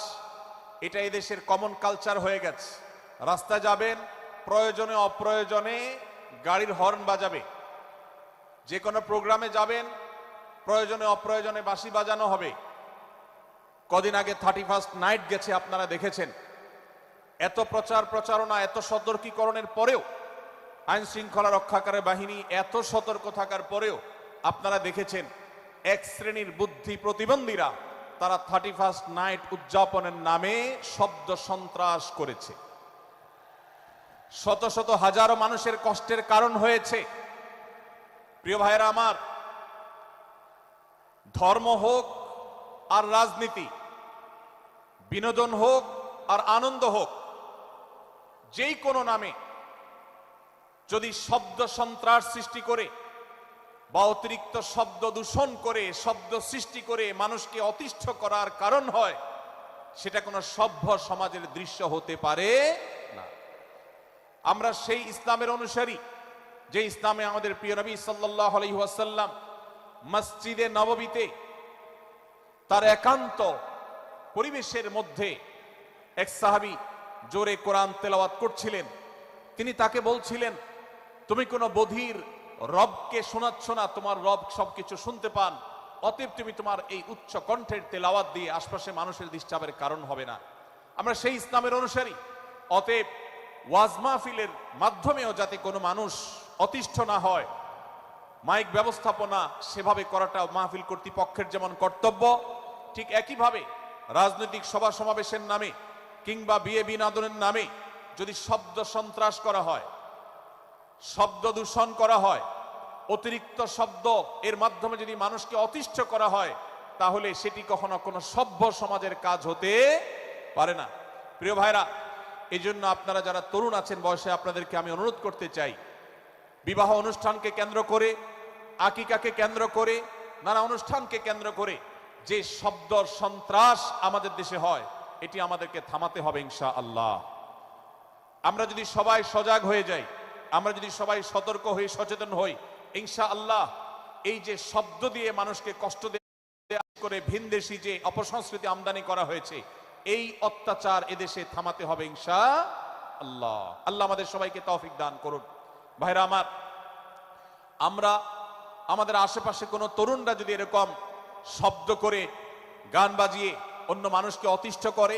এটা এই দেশের কমন কালচার হয়ে গেছে। রাস্তায় যাবেন, প্রয়োজনে অপ্রয়োজনে গাড়ির হর্ন বাজাবে। যে কোনো প্রোগ্রামে যাবেন, প্রয়োজনে অপ্রয়োজনে বাঁশি বাজানো হবে। কদিন আগে 31st নাইট গেছে, আপনারা দেখেছেন। এত প্রচার প্রচারণা, এত সতর্কীকরণের পরেও আইন শৃঙ্খলা রক্ষাকারী বাহিনী এত সতর্ক থাকার পরেও আপনারা দেখেছেন এক শ্রেণীর বুদ্ধি প্রতিবন্ধীরা তারা 31st নাইট উদযাপনের নামে শব্দ সন্ত্রাস করেছে, শত শত হাজারো মানুষের কষ্টের কারণ হয়েছে। প্রিয় ভাইয়েরা আমার, ধর্ম হোক আর রাজনীতি, বিনোদন হোক আর আনন্দ হোক, যেই কোনো নামে যদি শব্দ সন্ত্রাস সৃষ্টি করে বা অতিরিক্ত শব্দ দূষণ করে, শব্দ সৃষ্টি করে মানুষকে অতিষ্ঠ করার কারণ হয়, সেটা কোনো সভ্য সমাজের দৃশ্য হতে পারে না। আমরা সেই ইসলামের অনুসারী যে ইসলামে আমাদের প্রিয় নবী সাল্লাল্লাহু আলাইহি ওয়াসাল্লাম মসজিদে নববীতে তার একান্ত পরিবেশের মধ্যে এক সাহাবী জোরে কোরআন তেলাওয়াত করছিলেন। তিনি তাকে বলছিলেন, তুমি কোনো বধির রবকে শোনাচ্ছ না, তোমার রব সবকিছু শুনতে পান, অতএব তুমি তোমার এই উচ্চ কণ্ঠের তেলাওয়াত দিয়ে আশপাশে মানুষের ডিস্টার্বের কারণ হবে না। আমরা সেই ইসলামের অনুসারী, অতএব ওয়াজ মাহফিলের মাধ্যমেও যাতে কোনো মানুষ অতিষ্ঠ না হয়, মাইক ব্যবস্থাপনা সেভাবে করাটা মাহফিল কর্তৃপক্ষের যেমন কর্তব্য, ঠিক একইভাবে রাজনৈতিক সভা সমাবেশের নামে কিংবা বিয়ে বিনোদনের নামে যদি শব্দ সন্ত্রাস করা হয়, শব্দ দূষণ করা হয়, অতিরিক্ত শব্দ এর মাধ্যমে যদি মানুষকে অতিষ্ঠ করা হয়, তাহলে সেটি কখনো কোনো সভ্য সমাজের কাজ হতে পারে না। প্রিয় ভাইরা, এই জন্য আপনারা যারা তরুণ আছেন বয়সে, আপনাদেরকে আমি অনুরোধ করতে চাই, বিবাহ অনুষ্ঠানকে কেন্দ্র করে, আকিকাকে কেন্দ্র করে, নানা অনুষ্ঠানকে কেন্দ্র করে যে শব্দ সন্ত্রাস আমাদের দেশে হয়, এটি আমাদেরকে থামাতে হবে ইনশাআল্লাহ। আমরা যদি সবাই সজাগ হয়ে যাই, আমরা যদি সবাই সতর্ক হয়ে সচেতন হই, ইনশাআল্লাহ এই যে শব্দ দিয়ে মানুষকে কষ্ট করে ভিনদেশী যে অপসংস্কৃতি আমদানি করা হয়েছে, এই অত্যাচার এদেশে থামাতে হবে ইনশাআল্লাহ। আল্লাহ আমাদের সবাইকে তৌফিক দান করুন। ভাইরা আমার, আমরা আমাদের আশেপাশে কোনো তরুণরা যদি এরকম শব্দ করে গান বাজিয়ে অন্য মানুষকে অতিষ্ঠ করে,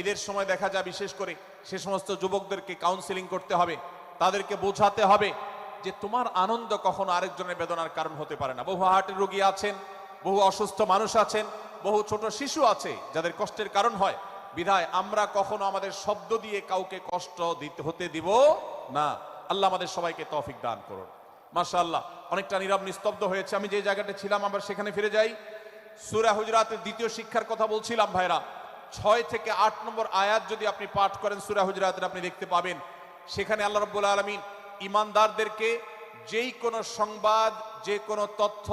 ঈদের সময় দেখা যায় বিশেষ করে সে সমস্ত যুবকদেরকে কাউন্সিলিং করতে হবে, তাদেরকে বোঝাতে হবে যে তোমার আনন্দ কখনো আরেকজনের বেদনার কারণ হতে পারে না। বহু হার্টের রোগী আছেন, বহু অসুস্থ মানুষ আছেন, বহু ছোট শিশু আছে যাদের কষ্টের কারণ হয়। বিধায় আমরা কখনো আমাদের শব্দ দিয়ে কাউকে কষ্ট হতে দিব না। আল্লাহ আমাদের সবাইকে তৌফিক দান করুন। মাশাআল্লাহ, অনেকটা নীরব নিস্তব্ধ হয়েছে। আমি যে জায়গাটা ছিলাম আবার সেখানে ফিরে যাই। সূরা হুজরাতের দ্বিতীয় শিক্ষার কথা বলছিলাম ভাইরা। 6 থেকে 8 নম্বর আয়াত যদি আপনি পাঠ করেন সূরা হুজরাতের, আপনি দেখতে পাবেন সেখানে আল্লাহ রাব্বুল আলামিন ঈমানদারদেরকে যেই কোনো সংবাদ, যে কোনো তথ্য,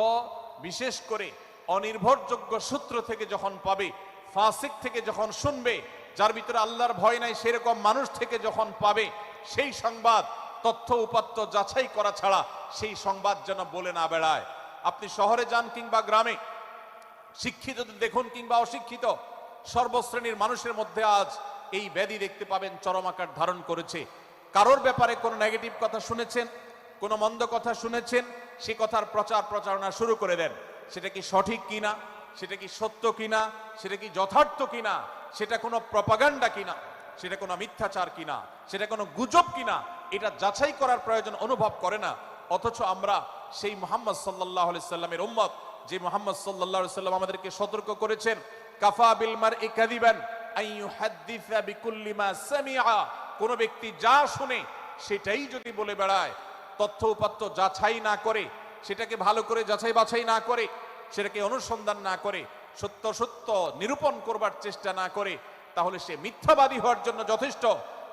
বিশেষ করে অনির্ভরযোগ্য সূত্র থেকে যখন পাবে, ফাসিক থেকে যখন শুনবে, যার ভিতরে আল্লাহর ভয় নাই সেরকম মানুষ থেকে যখন পাবে, সেই সংবাদ তথ্য উপাত্ত যাচাই করা ছাড়া সেই সংবাদ যেন বলে না বেড়ায়। আপনি শহরে যান কিংবা গ্রামে, শিক্ষিত দেখুন কিংবা অশিক্ষিত, সর্বশ্রেণীর মানুষের মধ্যে আজ এই ব্যাধি দেখতে পাবেন চরম আকার ধারণ করেছে। কারোর ব্যাপারে কোনো নেগেটিভ কথা শুনেছেন, কোনো মন্দ কথা শুনেছেন, সে কথার প্রচার প্রচারণা শুরু করে দেন। সেটা কি সঠিক কিনা, সেটা কি সত্য কিনা, সেটা কি যথার্থ কিনা, সেটা কোনো প্রপাগান্ডা কিনা, সেটা কোনো মিথ্যাচার কিনা, সেটা কোনো গুজব কিনা, এটা যাচাই করার প্রয়োজন অনুভব করে না। অথচ আমরা সেই মুহাম্মদ সাল্লাল্লাহু আলাইহি সাল্লামের উম্মত, যে মুহাম্মদ সাল্লাল্লাহু আলাইহি সাল্লাম আমাদেরকে সতর্ক করেছেন, কাফা বিল মারই কাযিবান আন ইউহাদ্দিসা বিকুল্লি মা সামিআ, কোন ব্যক্তি যা শুনে সেটাই যদি বলে বেড়ায়, তথ্য উপাত্ত যাচাই না করে, সেটাকে ভালো করে যাচাই বাছাই না করে, সেটাকে অনুসন্ধান না করে, সত্য সত্য নিরূপণ করবার চেষ্টা না করে, তাহলে সে মিথ্যাবাদী হওয়ার জন্য যথেষ্ট।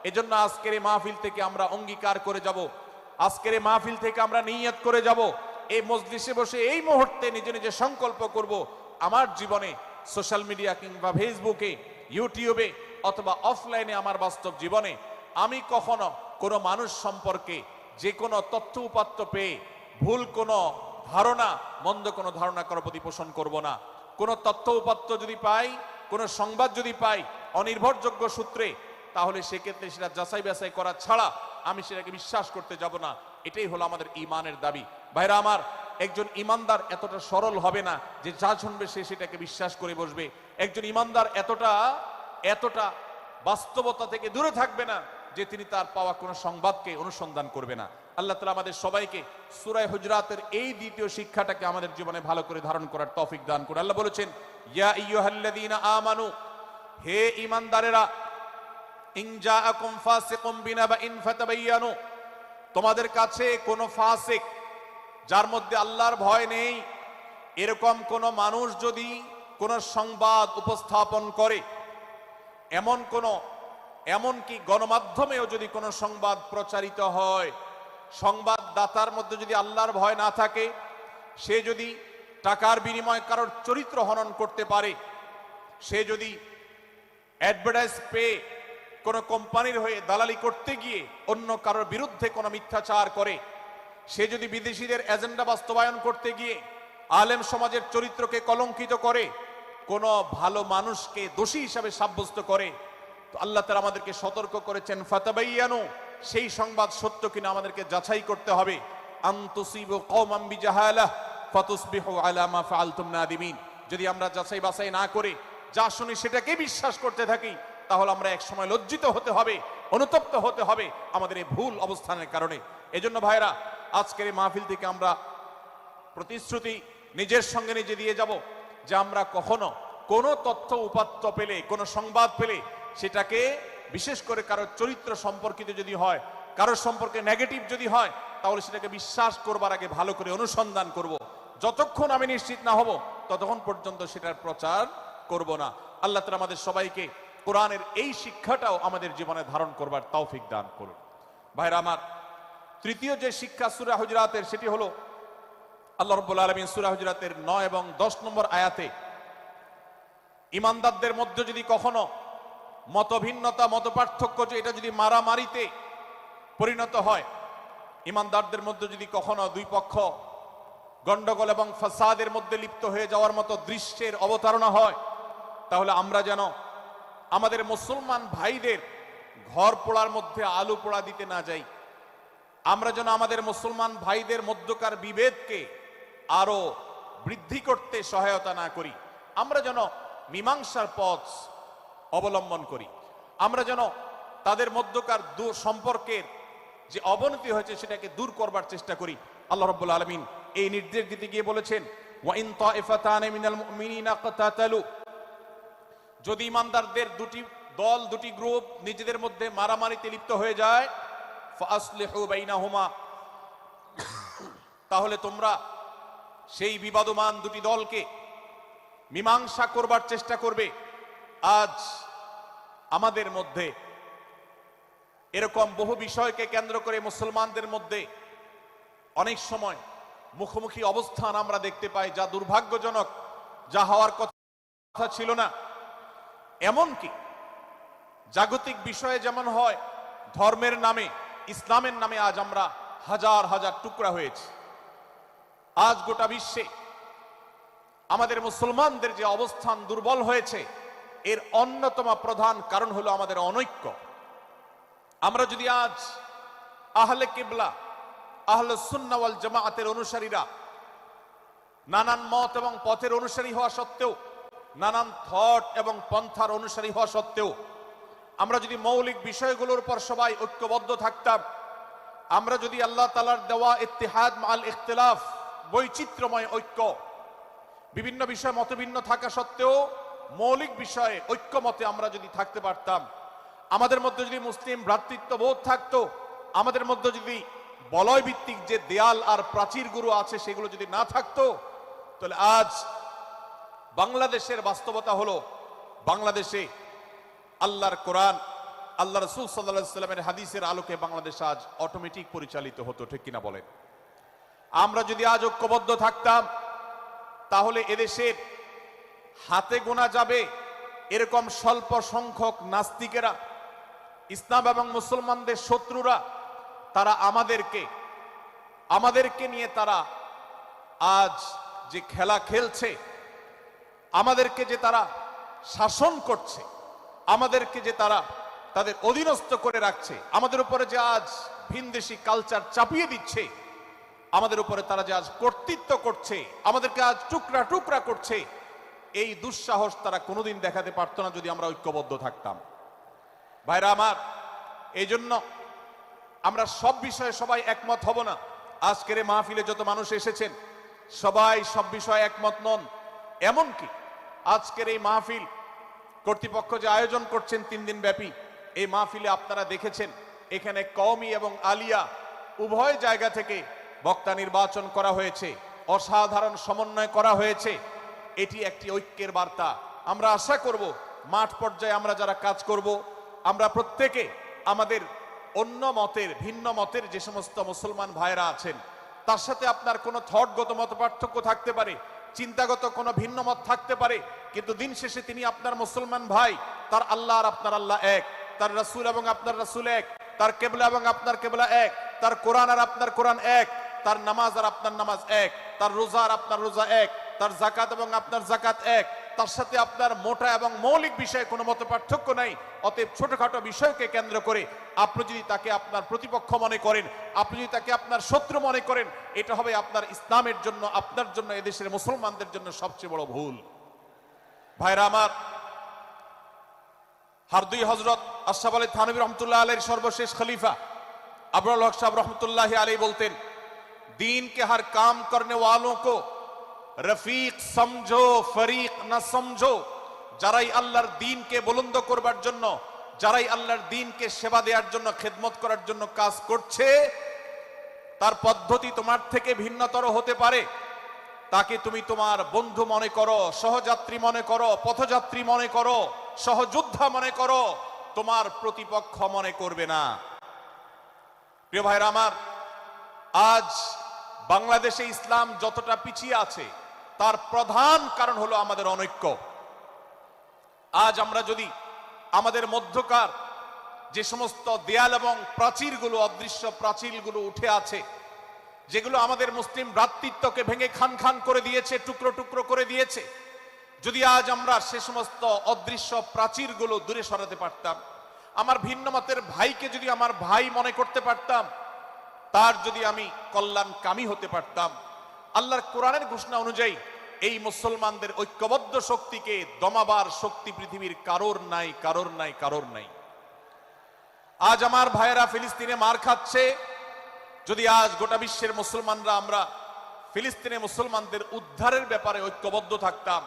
এজন্য আজকের এই মাহফিল থেকে আমরা অঙ্গীকার করে যাব, আজকের এই মাহফিল থেকে আমরা নিয়ত করে যাব, এই মজলিসে বসে এই মুহূর্তে নিজে নিজে সংকল্প করব, আমার জীবনে সোশ্যাল মিডিয়া কিংবা ফেসবুকে, ইউটিউবে অথবা অফলাইনে আমার বাস্তব জীবনে আমি কখনো কোনো মানুষ সম্পর্কে যে কোনো তথ্য উপাত্ত পেয়ে ভুল কোনো ধারণা, মন্দ কোনো ধারণা করার প্রতি পোষণ করব না। কোনো তথ্য উপাত্ত যদি পাই, কোনো সংবাদ যদি পাই অনির্ভরযোগ্য সূত্রে, তাহলে সেক্ষেত্রে সেটা যাচাই বাছাই করা ছাড়া আমি সেটাকে বিশ্বাস করতে যাব না। এটাই হলো আমাদের ঈমানের দাবি। ভাইরা আমার, একজন ঈমানদার এতটা সরল হবে না যে যা শুনবে সে সেটাকে বিশ্বাস করে বসবে। একজন ঈমানদার এতটা বাস্তবতা থেকে দূরে থাকবে না যে তিনি তার পাওয়া কোনো সংবাদকে অনুসন্ধান করবে না। আল্লাহ তাআলা আমাদের সবাইকে সূরা হুজরাতের এই দ্বিতীয় শিক্ষাটাকে আমাদের জীবনে ভালো করে ধারণ করার তৌফিক দান করুন। আল্লাহ বলেছেন, ইয়া আইয়ুহাল্লাযীনা আমানু, হে ঈমানদারেরা, ইন জাআকুম ফাসিকুম বিনাবাইন ফাতাবায়ানু, তোমাদের কাছে কোনো ফাসিক, যার মধ্যে আল্লাহর ভয় নেই, এরকম কোন মানুষ যদি কোন সংবাদ উপস্থাপন করে, এমনকি গণমাধ্যমেও যদি কোনো সংবাদ প্রচারিত হয়, সংবাদদাতার মধ্যে যদি আল্লাহর ভয় না থাকে, সে যদি টাকার বিনিময়ে কারোর চরিত্র হনন করতে পারে, সে যদি অ্যাডভার্টাইজ পেয়ে কোন কোম্পানির হয়ে দালালি করতে গিয়ে অন্য কারোর বিরুদ্ধে কোনো মিথ্যাচার করে, সে যদি বিদেশিদের এজেন্ডা বাস্তবায়ন করতে গিয়ে আলেম সমাজের চরিত্রকে কলঙ্কিত করে, কোন ভালো মানুষকে দোষী হিসাবে সাব্যস্ত করে, তো আল্লাহ তাআলা আমাদেরকে সতর্ক করেছেন, ফাতাবায়ানু, সেই সংবাদ সত্য কিনা আমাদেরকে যাচাই করতে হবে। আন তুসিবু কওমান বিজাহালাহ ফাতুসবিহু আলা মা ফাআলতুম নাদিমিন, যদি আমরা যাচাই বাছাই না করে যা শুনি সেটাকে বিশ্বাস করতে থাকি, তাহলে আমরা এক সময় লজ্জিত হতে হবে, অনুতপ্ত হতে হবে আমাদের এই ভুল অবস্থানের কারণে। এজন্য ভাইরা, আজকের এই মাহফিল থেকে আমরা প্রতিশ্রুতি নিজের সঙ্গে নিজে দিয়ে যাব যে আমরা কখনো কোনো তথ্য উপাত্ত পেলে, কোনো সংবাদ পেলে, সেটাকে বিশেষ করে কারোর চরিত্র সম্পর্কিত যদি হয়, কারোর সম্পর্কে নেগেটিভ যদি হয়, তাহলে সেটাকে বিশ্বাস করবার আগে ভালো করে অনুসন্ধান করব। যতক্ষণ আমি নিশ্চিত না হব ততক্ষণ পর্যন্ত সেটার প্রচার করব না। আল্লাহ তাআলা আমাদের সবাইকে কোরআনের এই শিক্ষাটাও আমাদের জীবনে ধারণ করবার তৌফিক দান করুন। ভাইরা আমার, তৃতীয় যে শিক্ষা সূরা হুজরাতের, সেটি হলো আল্লাহ রাব্বুল আলামিন সূরা হুজরাতের 9 এবং 10 নম্বর আয়াতে ঈমানদারদের মধ্যে যদি কখনো মতভিন্নতা, মতপার্থক্য, যে এটা যদি মারামারিতে পরিণত হয়, ঈমানদারদের মধ্যে যদি কখনো দুই পক্ষ গন্ডগোল এবং ফাসাদের মধ্যে লিপ্ত হয়ে যাওয়ার মতো দৃশ্যের অবতারণা হয়, তাহলে আমরা যেন আমাদের মুসলমান ভাইদের ঘর পোড়ার মধ্যে আলু পোড়া দিতে না যাই। আমরা যেন আমাদের মুসলমান ভাইদের মধ্যকার বিভেদকে আরো বৃদ্ধি করতে সহায়তা না করি। আমরা যেন মীমাংসার পথ অবলম্বন করি। আমরা যেন তাদের মধ্যকার সম্পর্কের যে অবনতি হয়েছে সেটাকে দূর করবার চেষ্টা করি। আল্লাহ রাব্বুল আলামিন এই নির্দেশ দিতে গিয়ে বলেছেন, ওয়া ইন তাইফাতান মিনাল মুমিনিনা ইকতাতালু, যদি ঈমানদারদের দুটি দল, দুটি গ্রুপ নিজেদের মধ্যে মারামারিতে লিপ্ত হয়ে যায়, ফাসলিহু বাইনাহুমা, তাহলে তোমরা সেই বিবাদমান দুটি দলকে মীমাংসা করবার চেষ্টা করবে। আজ আমাদের মধ্যে এরকম বহু বিষয়কে কেন্দ্র করে মুসলমানদের মধ্যে অনেক সময় মুখোমুখি অবস্থান আমরা দেখতে পাই, যা দুর্ভাগ্যজনক, যা হওয়ার কথা ছিল না। এমনকি জাগতিক বিষয়ে যেমন হয়, ধর্মের নামে, ইসলামের নামে আজ আমরা হাজার হাজার টুকরা হয়েছি। আজ গোটা বিশ্বে আমাদের মুসলমানদের যে অবস্থান দুর্বল হয়েছে, এর অন্যতম প্রধান কারণ হলো আমাদের অনৈক্য। আমরা যদি আজ আহলে কিবলা, আহলে সুন্নাহ ওয়াল জামাআতের অনুসারীরা নানান মত এবং পথের অনুসারী হওয়া সত্ত্বেও, নানান থট এবং পন্থার অনুসারী হওয়া সত্ত্বেও, আমরা যদি মৌলিক বিষয়গুলোর উপর সবাই ঐক্যবদ্ধ থাকতাম, আমরা যদি আল্লাহ তাআলার দেওয়া ইত্তিহাদ মাল ইখতিলাফ, বৈচিত্র্যময় ঐক্য, বিভিন্ন বিষয় মতভিন্ন থাকা সত্ত্বেও মৌলিক বিষয়ে ঐক্যমতে আমরা যদি থাকতে পারতাম, আমাদের মধ্যে যদি মুসলিম ভ্রাতৃত্ববোধ থাকতো, আমাদের মধ্যে যদি বলয় ভিত্তিক যে দেয়াল আর প্রাচীরগুলো আছে সেগুলো যদি না থাকতো, তাহলে আজ বাংলাদেশের বাস্তবতা হলো, বাংলাদেশে আল্লাহর কোরআন, আল্লাহ রাসূল সাল্লাল্লাহু আলাইহি ওয়াসাল্লামের হাদিসের আলোকে বাংলাদেশ আজ অটোমেটিক পরিচালিত হতো, ঠিক কিনা বলেন? আমরা যদি আজ ঐক্যবদ্ধ থাকতাম, তাহলে এদেশের হাতে গোনা যাবে এরকম স্বল্প সংখ্যক নাস্তিকেরা, ইসলাম এবং মুসলমানদের শত্রুরা, তারা আমাদেরকে নিয়ে তারা আজ যে খেলা খেলছে, আমাদেরকে যে তারা শাসন করছে, আমাদেরকে যে তারা তাদের অধীনস্থ করে রাখছে, আমাদের উপরে যে আজ ভিনদেশি কালচার চাপিয়ে দিচ্ছে, আমাদের উপরে তারা যে আজ কর্তৃত্ব করছে, আমাদেরকে আজ টুকরা টুকরা করছে, এই দুঃসাহস তারা কোনোদিন দেখাতে পারতো না যদি আমরা ঐক্যবদ্ধ থাকতাম। ভাইরা আমার, এই জন্য আমরা সব বিষয়ে সবাই একমত হব না। আজকের এই মাহফিলে যত মানুষ এসেছেন সবাই সব বিষয়ে একমত নন। এমনকি আজকের এই মাহফিল কর্তৃপক্ষ যে আয়োজন করছেন 3 দিন ব্যাপী, এই মাহফিলে আপনারা দেখেছেন এখানে কওমি এবং আলিয়া উভয় জায়গা থেকে বক্তা নির্বাচন করা হয়েছে, অসাধারণ সমন্বয় করা হয়েছে। এটি একটি ঐক্যের বার্তা। আমরা আশা করব মাঠ পর্যায়ে আমরা যারা কাজ করব, আমরা প্রত্যেকে আমাদের অন্য মতের ভিন্ন মতের যে সমস্ত মুসলমান ভাইরা আছেন তার সাথে আপনার কোনো থটগত মত পার্থক্য থাকতে পারে, চিন্তাগত কোনো ভিন্ন মত থাকতে পারে, কিন্তু দিন শেষে তিনি আপনার মুসলমান ভাই। তার আল্লাহ আর আপনার আল্লাহ এক, তার রাসূল এবং আপনার রাসূল এক, তার কেবলা এবং আপনার কেবলা এক, তার কোরআন আর আপনার কোরআন এক, তার নামাজ আর আপনার নামাজ এক, তার রোজা আর আপনার রোজা এক, তার যাকাত এবং আপনার যাকাত এক, তার সাথে আপনার মোটা এবং মৌলিক বিষয়ে কোনো মত পার্থক্য নাই। অতএব ছোটখাটো বিষয়কে কেন্দ্র করে আপনি যদি তাকে আপনার প্রতিপক্ষ মনে করেন, আপনি যদি তাকে আপনার শত্রু মনে করেন, এটা হবে আপনার ইসলামের জন্য, আপনার জন্য, এদেশের মুসলমানদের জন্য সবচেয়ে বড় ভুল। ভাইরা আমার, হারদুই হযরত আশরাফ আলী থানভী রহমতুল্লাহ আলাইহির সর্বশেষ খলিফা আবরাল হক সাহেব রহমতুল্লাহ আলাইহি বলতেন, दीन के हर काम करने वालों को रफीक समझो फरीक न समझो। যারাই আল্লাহর দ্বীনকে বুলন্দ করবার জন্য, যারাই আল্লাহর দ্বীনকে সেবা দেওয়ার জন্য, খেদমত করার জন্য কাজ করছে, তার পদ্ধতি তোমার থেকে ভিন্নতর হতে পারে। তাকে তুমি তোমার বন্ধু মনে করো, সহযাত্রী মনে করো, পথযাত্রী মনে করো, সহযোদ্ধা মনে করো, তোমার প্রতিপক্ষ মনে করবে না। প্রিয় ভাইরা আমার, আজ বাংলাদেশে ইসলাম যতটা পিছিয়ে আছে তার প্রধান কারণ হলো আমাদের অনৈক্য। আজ আমরা যদি আমাদের মধ্যকার যে সমস্ত দেয়াল এবং প্রাচীরগুলো, অদৃশ্য প্রাচীরগুলো উঠে আছে, যেগুলো আমাদের মুসলিম ভ্রাতৃত্বকে ভেঙে খান খান করে দিয়েছে, টুকরো টুকরো করে দিয়েছে, যদি আজ আমরা সে সমস্ত অদৃশ্য প্রাচীরগুলো দূরে সরাতে পারতাম, আমার ভিন্ন মতের ভাইকে যদি আমার ভাই মনে করতে পারতাম, তার যদি আমি কল্যাণকামী হতে পারতাম, আল্লাহর কোরআনের ঘোষণা অনুযায়ী এই মুসলমানদের ঐক্যবদ্ধ শক্তিকে দমাবার শক্তি পৃথিবীর কারোর নাই, কারোর নাই, কারোর নাই। আজ আমার ভাইয়েরা ফিলিস্তিনে মার খাচ্ছে, যদি আজ গোটা বিশ্বের মুসলমানরা আমরা ফিলিস্তিনে মুসলমানদের উদ্ধারের ব্যাপারে ঐক্যবদ্ধ থাকতাম,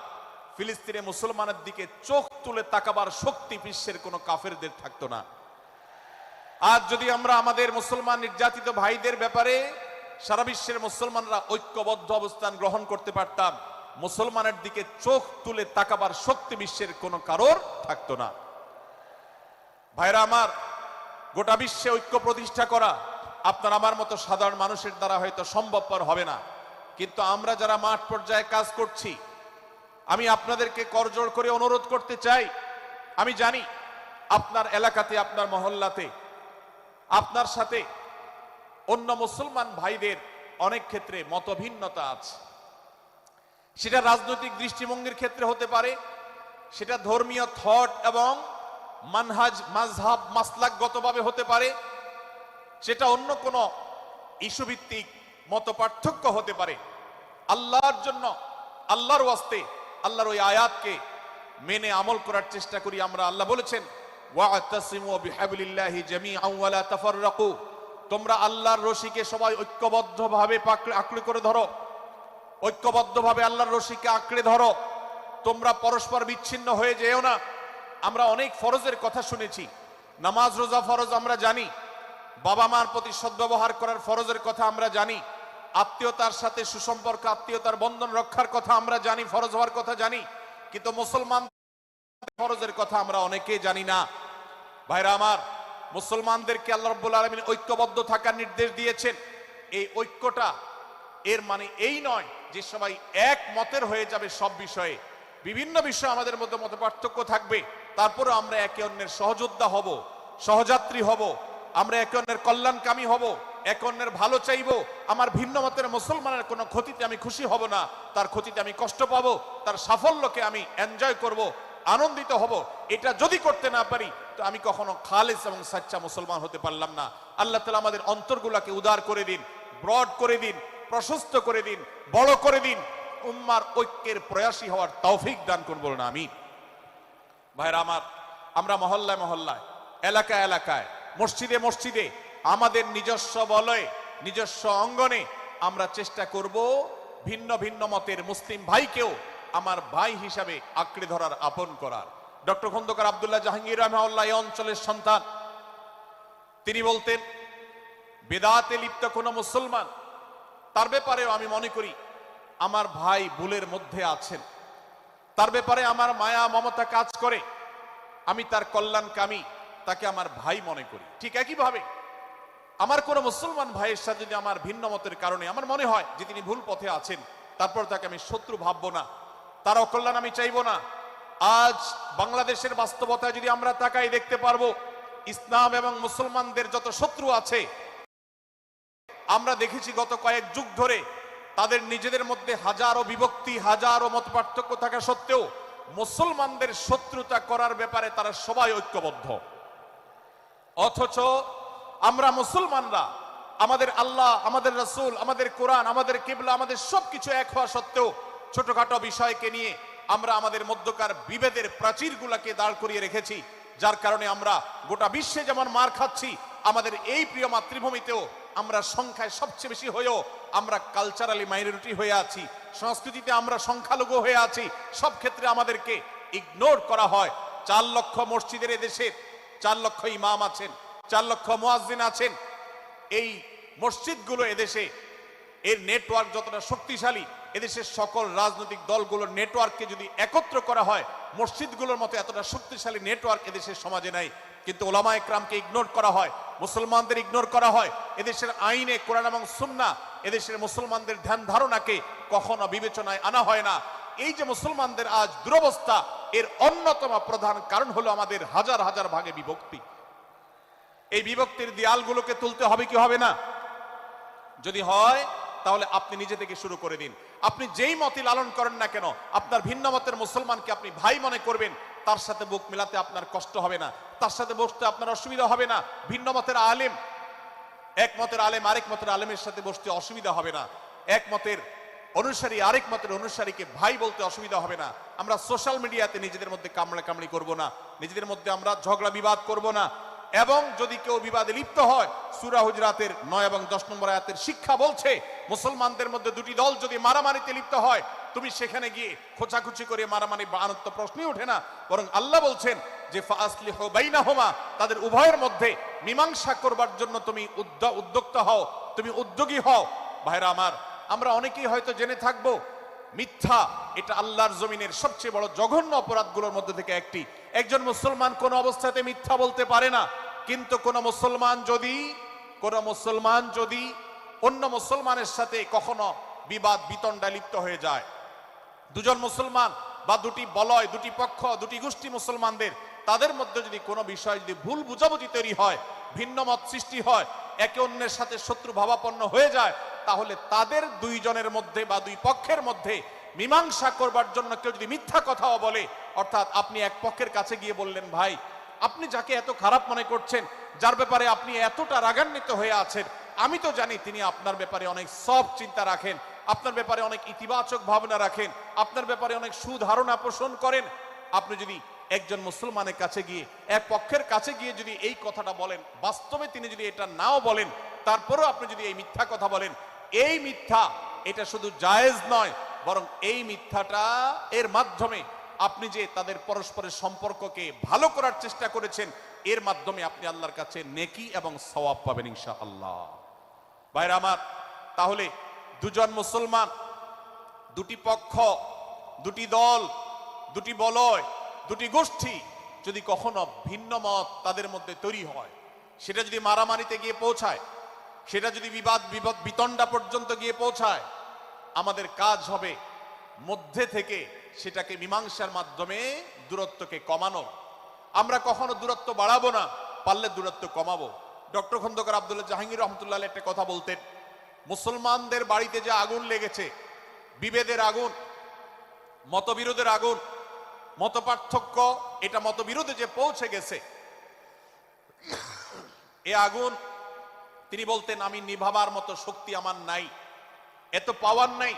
ফিলিস্তিনে মুসলমানের দিকে চোখ তুলে তাকাবার শক্তি বিশ্বের কোনো কাফেরদের থাকতো না। আজ যদি আমরা আমাদের মুসলমান নির্যাতিত ভাইদের ব্যাপারে সারা বিশ্বের মুসলমানরা ঐক্যবদ্ধ অবস্থান গ্রহণ করতে পারতাম, মুসলমানের দিকে চোখ তুলে তাকাবার শক্তি বিশ্বের কোনো কারোর থাকতো না। ভাইরা আমার, গোটা বিশ্বে ঐক্য প্রতিষ্ঠা করা আপনার আমার মতো সাধারণ মানুষের দ্বারা হয়তো সম্ভবপর হবে না, কিন্তু আমরা যারা মাঠ পর্যায়ে কাজ করছি, আমি আপনাদেরকে করজোড় করে অনুরোধ করতে চাই। আমি জানি আপনার এলাকাতে, আপনার মহল্লাতে আপনার সাথে অন্য মুসলমান ভাইদের অনেক ক্ষেত্রে মতভিন্নতা আছে। সেটা রাজনৈতিক দৃষ্টিভঙ্গির ক্ষেত্রে হতে পারে, সেটা ধর্মীয় থট এবং মানহাজ মাযহাব মাসলাকগতভাবে হতে পারে, সেটা অন্য কোনো ইস্যু ভিত্তিক মত পার্থক্য হতে পারে। আল্লাহর জন্য, আল্লাহর ওয়াস্তে, আল্লাহর ওই আয়াতকে মেনে আমল করার চেষ্টা করি আমরা। আল্লাহ বলেছেন, ওয়া'তাসিমু বিহাবলিল্লাহি জামিআন ওয়া লা তাফাররাকু, তোমরা আল্লাহর রশিকে সবাই ঐক্যবদ্ধভাবে আঁকড়ে করে ধরো, ঐক্যবদ্ধভাবে আল্লাহর রশিকে আঁকড়ে ধরো, তোমরা পরস্পর বিচ্ছিন্ন হয়ে যেও না। আমরা অনেক ফরজের কথা শুনেছি, নামাজ রোজা ফরজ আমরা জানি, বাবা মার প্রতি সদ্ব্যবহার করার ফরজের কথা আমরা জানি, আত্মীয়তার সাথে সুসম্পর্ক, আত্মীয়তার বন্ধন রক্ষার কথা আমরা জানি, ফরজ হওয়ার কথা জানি, কিন্তু মুসলমান ফরজের কথা আমরা অনেকেই জানি না। ভাইরা আমার, মুসলমানদেরকে আল্লাহ রাব্বুল আলামিন ঐক্যবদ্ধ থাকার নির্দেশ দিয়েছেন। এই ঐক্যটা এর মানে এই নয় যে সবাই এক মতের হয়ে যাবে সব বিষয়ে। বিভিন্ন বিষয়ে আমাদের মধ্যে মত পার্থক্য থাকবে, তারপরে আমরা একে অন্যের সহযোদ্ধা হব, সহযাত্রী হব, আমরা একে অন্যের কল্যাণকামী হব, একে অন্যের ভালো চাইবো। আমার ভিন্ন মতের মুসলমানের কোনো ক্ষতিতে আমি খুশি হব না, তার ক্ষতিতে আমি কষ্ট পাবো, তার সাফল্যকে আমি এনজয় করব, আনন্দিত হব। এটা যদি করতে না পারি তো আমি কখনো খালেস এবং সাচ্চা মুসলমান হতে পারলাম না। আল্লাহ তাআলা আমাদের অন্তরগুলোকে উদার করে দিন, ব্রড করে দিন, প্রশস্ত করে দিন, বড় করে দিন, উম্মার ঐক্যের প্রয়াসী হওয়ার তৌফিক দান করুন, বলুন আমিন। ভাইরা আমার, আমরা মহল্লায় মহল্লায়, এলাকায় এলাকায়, মসজিদে মসজিদে আমাদের নিজস্ব বলে নিজস্ব অঙ্গনে আমরা চেষ্টা করব ভিন্ন ভিন্ন মতের মুসলিম ভাইকেও আমার ভাই হিসাবে আঁকড়ে ধরার, আপন করার। ডক্টর খন্দকার আব্দুল্লাহ জাহাঙ্গীর রাহমাহুল্লাহ এই অঞ্চলের সন্তান। তিনি বলতেন, বেদাতে লিপ্ত কোন মুসলমান, তার ব্যাপারেও আমি মনে করি আমার ভাই ভুলের মধ্যে আছেন, তার ব্যাপারে আমার মায়া মমতা কাজ করে, আমি তার কল্যাণকামী, তাকে আমার ভাই মনে করি। ঠিক একইভাবে আমার কোন মুসলমান ভাইয়ের সাথে যদি আমার ভিন্ন মতের কারণে আমার মনে হয় যে তিনি ভুল পথে আছেন, তারপর তাকে আমি শত্রু ভাববো না, তার অকল্যাণ আমি চাইবো না। আজ বাংলাদেশের বাস্তবতায় যদি আমরা তাকাই, দেখতে পারবো ইসলাম এবং মুসলমানদের যত শত্রু আছে, আমরা দেখেছি গত কয়েক যুগ ধরে তাদের নিজেদের মধ্যে হাজারো বিভক্তি, হাজারো মত পার্থক্য থাকা সত্ত্বেও মুসলমানদের শত্রুতা করার ব্যাপারে তারা সবাই ঐক্যবদ্ধ। অথচ আমরা মুসলমানরা আমাদের আল্লাহ, আমাদের রাসূল, আমাদের কোরআন, আমাদের কিবলা, আমাদের সবকিছু এক হওয়া সত্ত্বেও ছোটখাটো বিষয়কে নিয়ে আমরা আমাদের মধ্যকার বিভেদের প্রাচীরগুলোকে দাঁড় করিয়ে রেখেছি, যার কারণে আমরা গোটা বিশ্বে যেমন মার খাচ্ছি, আমাদের এই প্রিয় মাতৃভূমিতেও আমরা সংখ্যায় সবচেয়ে বেশি হয়েও আমরা কালচারালি মাইনরিটি হয়ে আছি, সংস্কৃতিতে আমরা সংখ্যালঘু হয়ে আছি। সব ক্ষেত্রে আমাদেরকে ইগনোর করা হয়। 4 লক্ষ মসজিদের এদেশে 4 লক্ষ ইমাম আছেন, 4 লক্ষ মুয়াজ্জিন আছেন। এই মসজিদগুলো এদেশে এর নেটওয়ার্ক যতটা শক্তিশালী, এদেশের সকল রাজনৈতিক দলগুলোর নেটওয়ার্ককে যদি একত্র করা হয়, মসজিদগুলোর মতো এতটা শক্তিশালী নেটওয়ার্ক এদেশের সমাজে নাই। কিন্তু ওলামা একরামকে ইগনোর করা হয়, মুসলমানদের ইগনোর করা হয়। এদেশের আইনে কোরআন এবং সুন্নাহ এদেশের মুসলমানদের ধ্যান ধারণাকে কখনো বিবেচনায় আনা হয় না। এই যে মুসলমানদের আজ দুরবস্থা, এর অন্যতম প্রধান কারণ হলো আমাদের হাজার হাজার ভাগে বিভক্তি। এই বিভক্তির দেয়ালগুলোকে তুলতে হবে কি হবে না? যদি হয় তাহলে আপনি নিজে থেকে শুরু করে দিন। আপনি যেই মতই লালন করেন না কেন, আপনার ভিন্ন মতের মুসলমানকে আপনি ভাই মনে করবেন, তার সাথে বুক মেলাতে আপনার কষ্ট হবে না, তার সাথে বসতে আপনার অসুবিধা হবে না। ভিন্ন মতের আলেম, এক মতের আলেম আরেক মতের আলেমের সাথে বসতে অসুবিধা হবে না। এক মতের অনুসারী আরেক মতের অনুসারীকে ভাই বলতে অসুবিধা হবে না। আমরা সোশ্যাল মিডিয়াতে নিজেদের মধ্যে কামড়াকামড়ি করব না, নিজেদের মধ্যে আমরা ঝগড়া বিবাদ করব না। এবং যদি কেউ বিবাদে লিপ্ত হয়, সূরা হুজরাতের 9 এবং 10 নম্বর আয়াতের শিক্ষা বলছে, মুসলমানদের মধ্যে দুটি দল যদি মারামারিতে লিপ্ত হয়, তুমি সেখানে গিয়ে খোঁচাখুচি করে মারামারি বানানোর তো প্রশ্নই ওঠে না। বরং আল্লাহ বলছেন যে ফাসলিহু বাইনাহুমা, তাদের উভয়ের মধ্যে মীমাংসা করবার জন্য তুমি উদ্যোক্তা হও, তুমি উদ্যোগী হও। ভাইরা আমার, আমরা অনেকেই হয়তো জেনে থাকবো মিথ্যা এটা আল্লাহর জমিনের সবচেয়ে বড় জঘন্য অপরাধগুলোর মধ্যে থেকে একটি। একজন মুসলমান কোন অবস্থাতে মিথ্যা বলতে পারে না, কিন্তু কোন মুসলমান যদি অন্য মুসলমানের সাথে কখনো বিবাদ বিতণ্ডায় লিপ্ত হয়ে যায়, দুজন মুসলমান বা দুটি বলয়, দুটি পক্ষ, দুটি গোষ্ঠী মুসলমানদের, তাদের মধ্যে যদি কোনো বিষয় যদি ভুল বুঝাবুঝি তৈরি হয়, ভিন্ন মত সৃষ্টি হয়, একে অন্যের সাথে শত্রু ভাবাপন্ন হয়ে যায়, তাহলে তাদের দুইজনের মধ্যে বা দুই পক্ষের মধ্যে মীমাংসা করবার জন্য কেউ যদি মিথ্যা কথাও বলে, অর্থাৎ আপনি এক পক্ষের কাছে গিয়ে বললেন, ভাই আপনি যাকে এত খারাপ মনে করছেন, যার ব্যাপারে আপনি এতটা রাগান্বিত হয়ে আছেন, আমি তো জানি তিনি আপনার ব্যাপারে অনেক সফট চিন্তা রাখেন, আপনার ব্যাপারে অনেক ইতিবাচক ভাবনা রাখেন, আপনার ব্যাপারে অনেক সুধারণা পোষণ করেন। আপনি যদি একজন মুসলমানের কাছে গিয়ে, এক পক্ষের কাছে গিয়ে যদি এই কথাটা বলেন, বাস্তবে তিনি যদি এটা নাও বলেন, তারপরেও আপনি যদি এই মিথ্যা কথা বলেন, এই মিথ্যা এটা শুধু জায়েজ নয়, বরং এই মিথ্যাটা এর মাধ্যমে আপনি যে তাদের পরস্পরের সম্পর্ককে ভালো করার চেষ্টা করেছেন, এর মাধ্যমে আপনি আল্লাহর কাছে নেকি এবং সওয়াব পাবেন ইনশাআল্লাহ। ভাইরা আমার, তাহলে দুজন মুসলমান, দুটি পক্ষ, দুটি দল, দুটি বলয়, দুটি গোষ্ঠী যদি কখনো ভিন্ন মত তাদের মধ্যে তৈরি হয়, সেটা যদি মারামারিতে গিয়ে পৌঁছায়, সেটা যদি বিবাদ বিতণ্ডা পর্যন্ত গিয়ে পৌঁছায়, আমাদের কাজ হবে মধ্যে থেকে সেটাকে মীমাংসার মাধ্যমে দূরত্বকে কমানো। আমরা কখনো দূরত্ব বাড়াবো না, পারলে দূরত্ব কমাবো। ডক্টর খন্দকার আব্দুল্লাহ জাহাঙ্গীর রহমতুল্লাহ একটা কথা বলতেন, মুসলমানদের বাড়িতে যে আগুন লেগেছে, বিভেদের আগুন, মতবিরোধের আগুন, মত পার্থক্য, এটা মতবিরোধে যে পৌঁছে গেছে, এ আগুন তিনি বলতেন, আমি নিভাবার মতো শক্তি আমার নাই, এত পাওয়ার নাই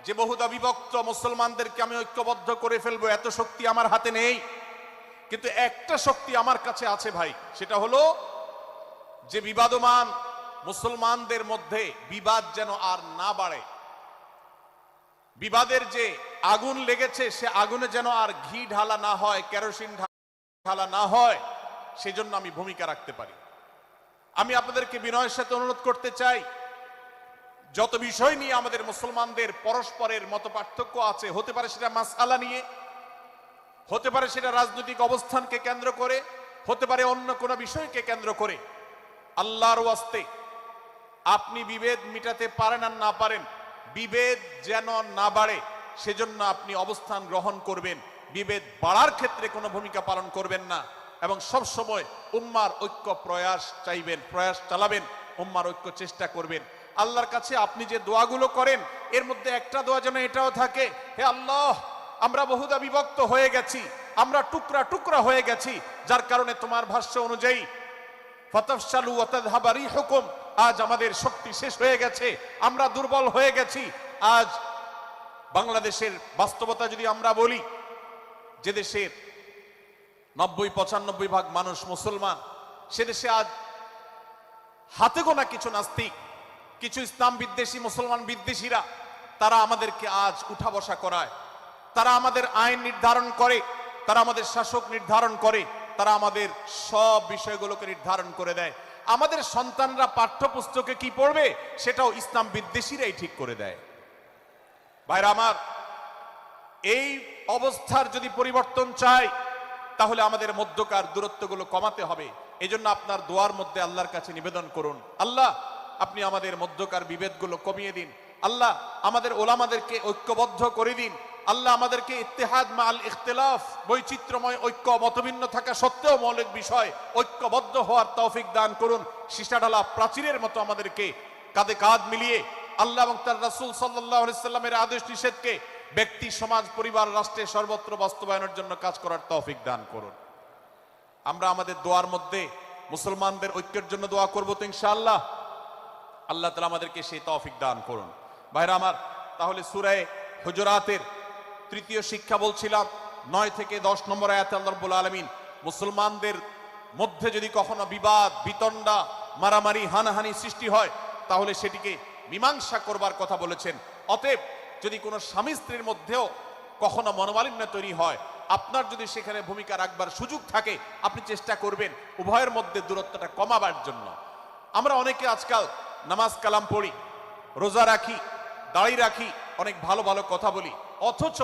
যে বহুদা বিভক্ত মুসলমানদেরকে আমি ঐক্যবদ্ধ করে ফেলবো, এত শক্তি আমার হাতে নেই। কিন্তু একটা শক্তি আমার কাছে আছে ভাই, সেটা হলো যে বিবাদমান মুসলমানদের মধ্যে বিবাদ যেন আর না বাড়ে, বিবাদের যে আগুন লেগেছে সে আগুনে যেন আর ঘি ঢালা না হয়, কেরোসিন ঢালা না হয়, সেজন্য আমি ভূমিকা রাখতে পারি। আমি আপনাদেরকে বিনয়ের সাথে অনুরোধ করতে চাই, যত বিষয় নিয়ে আমাদের মুসলমানদের পরস্পরের মত পার্থক্য আছে, হতে পারে সেটা মাসআলা নিয়ে, হতে পারে সেটা রাজনৈতিক অবস্থানকে কেন্দ্র করে, হতে পারে অন্য কোনো বিষয়কে কেন্দ্র করে, আল্লাহর ওয়াস্তে আপনি বিভেদ মিটাতে পারেন আর না পারেন, বিভেদ যেন না বাড়ে সেজন্য আপনি অবস্থান গ্রহণ করবেন। বিভেদ বাড়ার ক্ষেত্রে কোনো ভূমিকা পালন করবেন না এবং সব সময় উম্মার ঐক্য প্রয়াস চাইবেন, প্রয়াস চালাবেন, উম্মার ঐক্য চেষ্টা করবেন। আল্লাহর কাছে আপনি যে দোয়াগুলো করেন এর মধ্যে একটা দোয়া যেন এটাও থাকে, হে আল্লাহ, আমরা বহুদা বিভক্ত হয়ে গেছি, আমরা টুকরা টুকরা হয়ে গেছি, যার কারণে তোমার ভাষ্য অনুযায়ী ফাতাফশালু ওয়া তাযহাবা রিহুকুম, আজ আমাদের শক্তি শেষ হয়ে গেছে, আমরা দুর্বল হয়ে গেছি। আজ বাংলাদেশের বাস্তবতা যদি আমরা বলি, যে দেশের 90-95 ভাগ মানুষ মুসলমান, সে দেশে আজ হাতে গোনা কিছু নাস্তিক, কিছু ইসলাম বিদ্বেষী, মুসলমান বিদ্বেষীরা, তারা আমাদেরকে আজ উঠা বসা করায়, তারা আমাদের আইন নির্ধারণ করে, তারা আমাদের শাসক নির্ধারণ করে, তারা আমাদের সব বিষয়গুলোকে নির্ধারণ করে দেয়। আমাদের সন্তানরা পাঠ্যপুস্তকে কি পড়বে সেটাও ইসলাম বিদ্বেষীরাই ঠিক করে দেয়। ভাইরা আমার, এই অবস্থার যদি পরিবর্তন চাই তাহলে আমাদের মধ্যকার দূরত্বগুলো কমাতে হবে। এজন্য আপনার দোয়ার মধ্যে আল্লাহর কাছে নিবেদন করুন, আল্লাহ আপনি আমাদের মধ্যকার বিভেদগুলো কমিয়ে দিন, আল্লাহ আমাদের ওলামাদেরকে ঐক্যবদ্ধ করে দিন, আল্লাহ আমাদেরকে ইত্তেহাদ মাল ইখতিলাফ, বৈচিত্র্যময় ঐক্য, মতভিন্ন থাকা সত্ত্বেও মৌলিক বিষয় ঐক্যবদ্ধ হওয়ার তৌফিক দান করুন। সীসাঢালা প্রাচীরের মতো আমাদেরকে কাঁধে কাঁধ মিলিয়ে আল্লাহ এবং তার রাসূল সাল্লাল্লাহু আলাইহি সাল্লামের আদেশ নিষেধকে ব্যক্তি, সমাজ, পরিবার, রাষ্ট্রে সর্বত্র বাস্তবায়নের জন্য কাজ করার তৌফিক দান করুন। আমরা আমাদের দোয়ার মধ্যে মুসলমানদের ঐক্যের জন্য দোয়া করব তো ইনশাআল্লাহ। আল্লাহ তাআলা আমাদেরকে সেই তৌফিক দান করুন। ভাইরা আমার, তাহলে সূরা হুজুরাতের তৃতীয় শিক্ষা বলছিলাম, 9 থেকে 10 নম্বর আয়াতে আল্লাহ রাব্বুল আলামিন মুসলমানদের মধ্যে যদি কখনো বিবাদ, বিতণ্ডা, মারামারি, হানাহানি সৃষ্টি হয় তাহলে সেটিকে মীমাংসা করবার কথা বলেছেন। অতএব যদি কোনো স্বামী স্ত্রীর মধ্যেও কখনো মনোমালিন্য তৈরি হয়, আপনার যদি সেখানে ভূমিকা রাখবার সুযোগ থাকে, আপনি চেষ্টা করবেন উভয়ের মধ্যে দূরত্বটা কমাবার জন্য। আমরা অনেকে আজকাল নামাজ কালাম পড়ি, রোজা রাখি, দাড়ি রাখি, অনেক ভালো ভালো কথা বলি, অথচ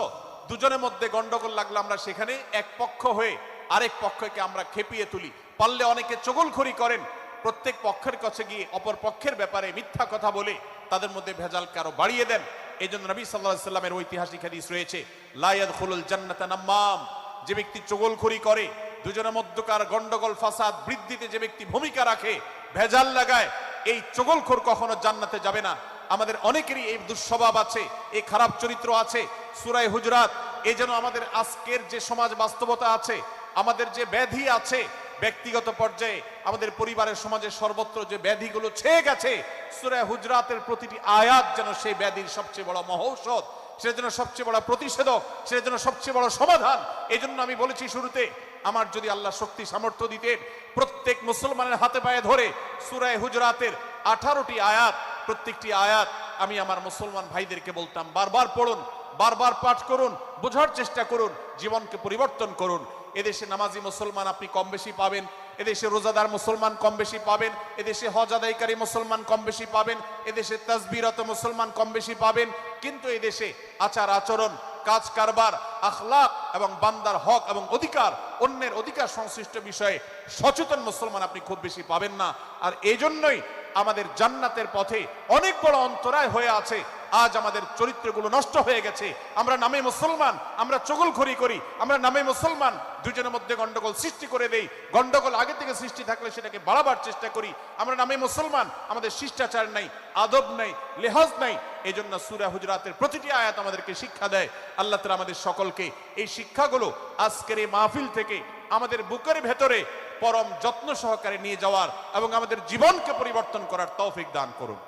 দুজনের মধ্যে গন্ডগোল লাগলে আমরা সেখানে এক পক্ষ হয়ে আরেক পক্ষকে আমরা খেপিয়ে তুলি। পারলে অনেকে চগলখড়ি করেন, প্রত্যেক পক্ষের কাছে গিয়ে অপর পক্ষের ব্যাপারে মিথ্যা কথা বলে তাদের মধ্যে ভেজালকে আরো বাড়িয়ে দেন। এই জন্য নবী সাল্লাল্লাহু আলাইহি সাল্লামের ঐতিহাসিক হাদিস রয়েছে, লা ইয়াদখুলুল জান্নাতা নাম্মাম, যে ব্যক্তি চগলখড়ি করে, দুজনের মধ্যকার গন্ডগোল ফাসাদ বৃদ্ধিতে যে ব্যক্তি ভূমিকা রাখে, ভেজাল লাগায়, এই চগলখোর কখনো জান্নাতে যাবে না। আমাদের অনেকেরই এই দুঃস্বভাব আছে, এই খারাপ চরিত্র আছে। সূরা হুজুরাত এই যেন আমাদের আজকের যে সমাজ বাস্তবতা আছে, আমাদের যে ব্যাধি আছে ব্যক্তিগত পর্যায়ে, আমাদের পরিবারের, সমাজের সর্বত্র যে ব্যাধিগুলো ছেয়ে গেছে, সূরা হুজুরাতের প্রতিটি আয়াত যেন সেই ব্যাধির সবচেয়ে বড় মহৌষধ, সেটার জন্য সবচেয়ে বড় প্রতিষেধক, সেটার জন্য সবচেয়ে বড় সমাধান। এই জন্য আমি বলেছি শুরুতে, আমার যদি আল্লাহ শক্তি সামর্থ্য দিতেন, প্রত্যেক মুসলমানের হাতে পায়ে ধরে সূরা হুজুরাতের 18টি আয়াত, প্রত্যেকটি আয়াত আমি আমার মুসলমান ভাইদেরকে বলতাম, বারবার পড়ুন, বারবার পাঠ করুন, বোঝার চেষ্টা করুন, জীবনকে পরিবর্তন করুন। এদেশে নামাজি মুসলমান আপনি কম বেশি পাবেন, এদেশে রোজাদার মুসলমান কম বেশি পাবেন, এদেশে হজ আদায়কারী মুসলমান কম বেশি পাবেন, এদেশে তাসবিরত মুসলমান কম বেশি পাবেন, কিন্তু এদেশে আচার আচরণ, কাজ কারবার, আখলাক এবং বান্দার হক এবং অধিকার, অন্যের অধিকার সংশ্লিষ্ট বিষয়ে সচেতন মুসলমান আপনি খুব বেশি পাবেন না। আর এই জন্যই আমাদের জান্নাতের পথে অনেক বড় অন্তরায় হয়ে আছে। আজ আমাদের চরিত্রগুলো নষ্ট হয়ে গেছে। আমরা নামে মুসলমান, আমরা চগলখড়ি করি, আমরা নামে মুসলমান, দুজনের মধ্যে গন্ডগোল সৃষ্টি করে দেই। গন্ডগোল আগে থেকে সৃষ্টি থাকলে সেটাকে বাড়াবার চেষ্টা করি। আমরা নামে মুসলমান, আমাদের শিষ্টাচার নাই, আদব নাই, লেহাজ নাই। এই জন্য সূরা হুজুরাতের প্রতিটি আয়াত আমাদেরকে শিক্ষা দেয়। আল্লাহ তাআলা আমাদের সকলকে এই শিক্ষাগুলো আজকের এই মাহফিল থেকে আমাদের বুকের ভেতরে পরম যত্ন সহকারে নিয়ে যাওয়ার এবং আমাদের জীবনকে পরিবর্তন করার তৌফিক দান করুন।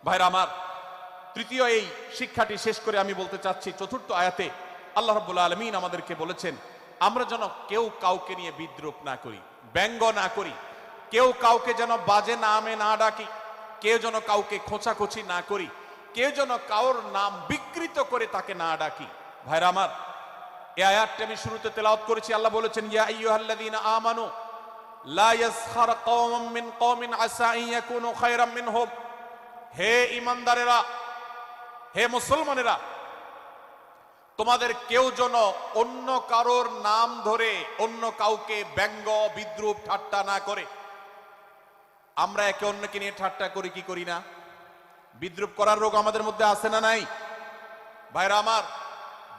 ভাইরা আমার, তৃতীয় এই শিক্ষাটি শেষ করে আমি বলতে চাচ্ছি, চতুর্থ আয়াতে আল্লাহ রাব্বুল আলামিন আমাদেরকে বলেছেন, আমরা যেন কেউ কাউকে নিয়ে বিদ্রূপ না করি, ব্যঙ্গ না করি, কেউ কাউকে যেন বাজে নামে না ডাকি, কেউ যেন কাউকে খোঁচাখুচি না করি, কেউ যেন কারোর নাম বিকৃত করে তাকে না ডাকি। ভাইরা আমার, এই আয়াতটি আমি শুরুতে তেলাওয়াত করেছি। আল্লাহ বলেছেন, ইয়া আইয়ুহাল্লাযীনা আমানু লা ইয়াসখার কওমুম মিন কওমিন আসা আন ইয়াকুনু খায়রাম মিনহুম। হে ঈমানদারেরা, হে মুসলমানেরা, তোমাদের কেউ যেন অন্য কারোর নাম ধরে অন্য কাউকে ব্যঙ্গ বিদ্রূপ ঠাট্টা না করে। আমরা একে অন্যকে নিয়ে ঠাট্টা করি কি করি না? বিদ্রূপ করার রোগ আমাদের মধ্যে আছে না নাই? ভাইরা আমার,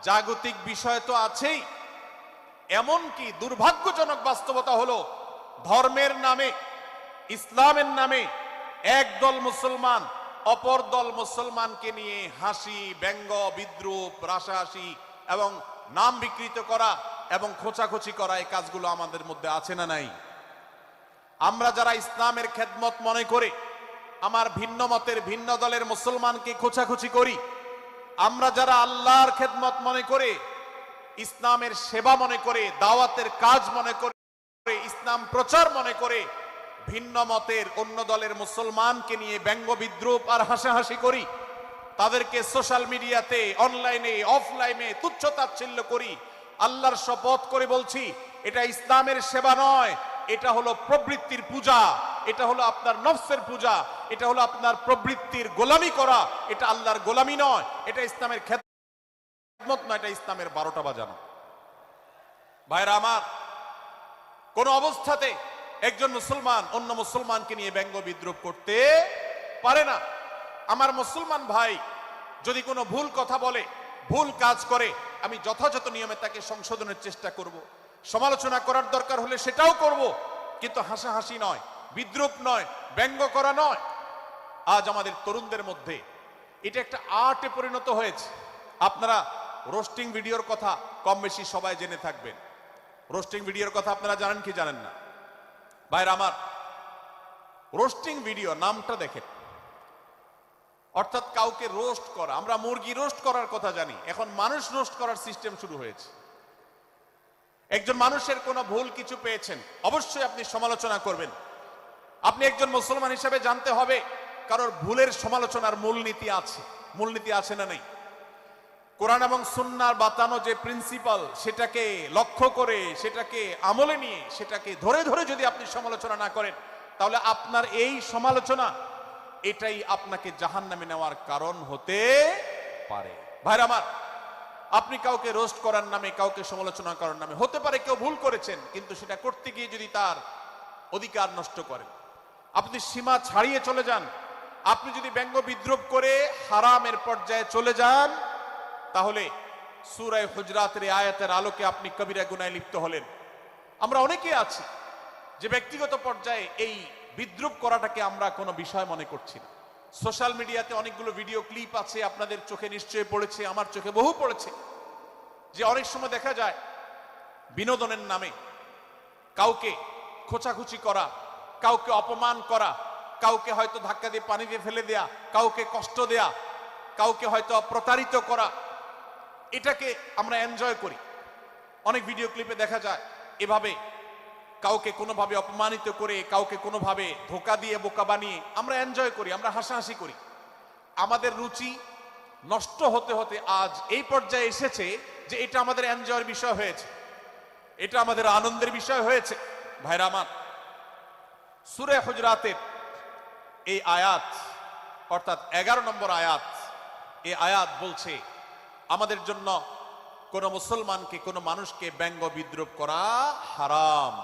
জাগতিক বিষয় তো আছেই, এমনকি দুর্ভাগ্যজনক বাস্তবতা হলো ধর্মের নামে, ইসলামের নামে একদল মুসলমান অপর দল মুসলমানকে নিয়ে হাসি, ব্যঙ্গ, বিদ্রূপ, রাসাহাসি এবং নাম বিকৃত করা এবং খোঁচাখুচি করা, এই কাজগুলো আমাদের মধ্যে আছে না নাই? আমরা যারা ইসলামের খেদমত মনে করে আমার ভিন্ন মতের ভিন্ন দলের মুসলমানকে খোঁচাখুচি করি, আমরা যারা আল্লাহর খেদমত মনে করে ইসলামের সেবা মনে করে দাওয়াতের কাজ মনে করে ইসলাম প্রচার মনে করে ভিন্ন মতের অন্য দলের মুসলমানকে নিয়ে ব্যঙ্গ বিদ্রূপ আর হাসাহাসি করি, তাদেরকে সোশ্যাল মিডিয়াতে অনলাইনে অফলাইনে তুচ্ছ তাচ্ছিল্য করি, আল্লাহর শপথ করে বলছি এটা ইসলামের সেবা নয়, এটা হলো প্রবৃত্তির পূজা, এটা হলো আপনার নফসের পূজা, এটা হলো আপনার প্রবৃত্তির গোলামি করা, এটা আল্লাহর গোলামি নয়, এটা ইসলামের খেদমত নয়, এটা ইসলামের 12টা বাজানো। ভাইরা আমার, কোন অবস্থাতে একজন মুসলমান অন্য মুসলমানকে নিয়ে ব্যঙ্গ বিদ্রূপ করতে পারে না। আমার মুসলমান ভাই যদি কোনো ভুল কথা বলে, ভুল কাজ করে, আমি যথাযথ নিয়মে তাকে সংশোধনের চেষ্টা করব, সমালোচনা করার দরকার হলে সেটাও করব, কিন্তু হাসাহাসি নয়, বিদ্রূপ নয়, ব্যঙ্গ করা নয়। আজ আমাদের তরুণদের মধ্যে এটা একটা আর্টে পরিণত হয়েছে। আপনারা রোস্টিং ভিডিওর কথা কম বেশি সবাই জেনে থাকবেন। রোস্টিং ভিডিওর কথা আপনারা জানেন কি জানেন না? ভাইরা আমার, রোস্টিং ভিডিও নামটা দেখেন, অর্থাৎ কাউকে রোস্ট করা। আমরা মুরগি রোস্ট করার কথা জানি, এখন মানুষ রোস্ট করার সিস্টেম শুরু হয়েছে। একজন মানুষের কোনো ভুল কিছু পেয়েছেন, অবশ্যই আপনি সমালোচনা করবেন। আপনি একজন মুসলমান হিসেবে জানতে হবে কারোর ভুলের সমালোচনার মূলনীতি আছে। মূলনীতি আছে না নেই? কোরআন এবং সুন্নাহর বাতানো যে প্রিন্সিপাল, সেটাকে লক্ষ্য করে, সেটাকে আমলে নিয়ে, সেটাকে ধরে ধরে যদি আপনি সমালোচনা না করেন, তাহলে আপনার এই সমালোচনা এটাই আপনাকে জাহান্নামে নেওয়ার কারণ হতে পারে। ভাইরা আমার, আপনি কাউকে রোস্ট করার নামে, কাউকে সমালোচনা করার নামে, হতে পারে কেউ ভুল করেছেন, কিন্তু সেটা করতে গিয়ে যদি তার অধিকার নষ্ট করেন, আপনি সীমা ছাড়িয়ে চলে যান, আপনি যদি ব্যঙ্গ বিদ্রূপ করে হারামের পর্যায়ে চলে যান, তাহলে সূরা হুজরাতের আয়াতের আলোকে আপনি কবিরা গুনাহে লিপ্ত হলেন। আমরা অনেকে আছি যে ব্যক্তিগত পর্যায়ে এই বিদ্রূপ করাটাকে আমরা কোনো বিষয় মনে করছি না। সোশ্যাল মিডিয়াতে অনেকগুলো ভিডিও ক্লিপ আছে, আপনাদের চোখে নিশ্চয়ই পড়েছে, আমার চোখে বহু পড়েছে, যে অনেক সময় দেখা যায় বিনোদনের নামে কাউকে খোঁচাখুচি করা, কাউকে অপমান করা, কাউকে হয়তো ধাক্কা দিয়ে পানি দিয়ে ফেলে দেয়া, কাউকে কষ্ট দেয়া, কাউকে হয়তো প্রতারিত করা, এটাকে আমরা এনজয় করি। অনেক ভিডিও ক্লিপে দেখা যায় এভাবে কাউকে কোনোভাবে অপমানিত করে, কাউকে কোনোভাবে ধোঁকা দিয়ে বোকা বানিয়ে আমরা এনজয় করি, আমরা হাসাহাসি করি। আমাদের রুচি নষ্ট হতে হতে আজ এই পর্যায়ে এসেছে যে এটা আমাদের এনজয়ের বিষয় হয়েছে, এটা আমাদের আনন্দের বিষয় হয়েছে। ভাইরা আমার, সূরা হুজরাতের এই আয়াত, অর্থাৎ 11 নম্বর আয়াত, এই আয়াত বলছে আমাদের জন্য কোন মুসলমানকে, কোন মানুষকে ব্যঙ্গ বিদ্রূপ করা হারাম।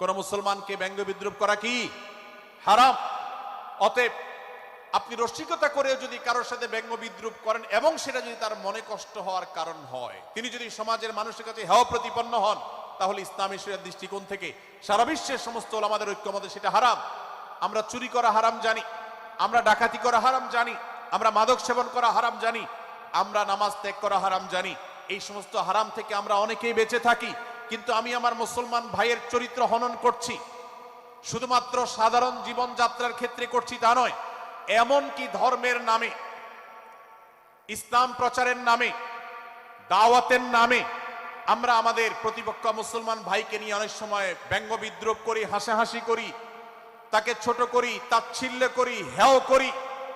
কোন মুসলমানকে ব্যঙ্গ বিদ্রূপ করা কি হারাম। অতএব আপনি রসিকতা করেও যদি কারোর সাথে ব্যঙ্গ বিদ্রূপ করেন এবং সেটা যদি তার মনে কষ্ট হওয়ার কারণ হয়, তিনি যদি সমাজের মানুষের কাছে হেয় প্রতিপন্ন হন, তাহলে ইসলামী শরীয়তের দৃষ্টিকোণ থেকে সারা বিশ্বের সমস্ত ওলামাদের ঐক্যমতে সেটা হারাম। আমরা চুরি করা হারাম জানি, আমরা ডাকাতি করা হারাম জানি, আমরা মাদক সেবন করা হারাম জানি, আমরা নামাজ ত্যাগ করা হারাম জানি। এই সমস্ত হারাম থেকে আমরা অনেকেই বেঁচে থাকি, কিন্তু আমি আমার মুসলমান ভাইয়ের চরিত্র হনন করছি, শুধুমাত্র সাধারণ জীবনযাত্রার ক্ষেত্রে করছি তা নয়, এমনকি ধর্মের নামে, ইসলাম প্রচারের নামে, দাওয়াতের নামে আমরা আমাদের প্রতিপক্ষ মুসলমান ভাইকে নিয়ে অনেক সময় ব্যঙ্গ বিদ্রূপ করি, হাসাহাসি করি, তাকে ছোট করি, তাচ্ছিল্য করি, হেয় করি,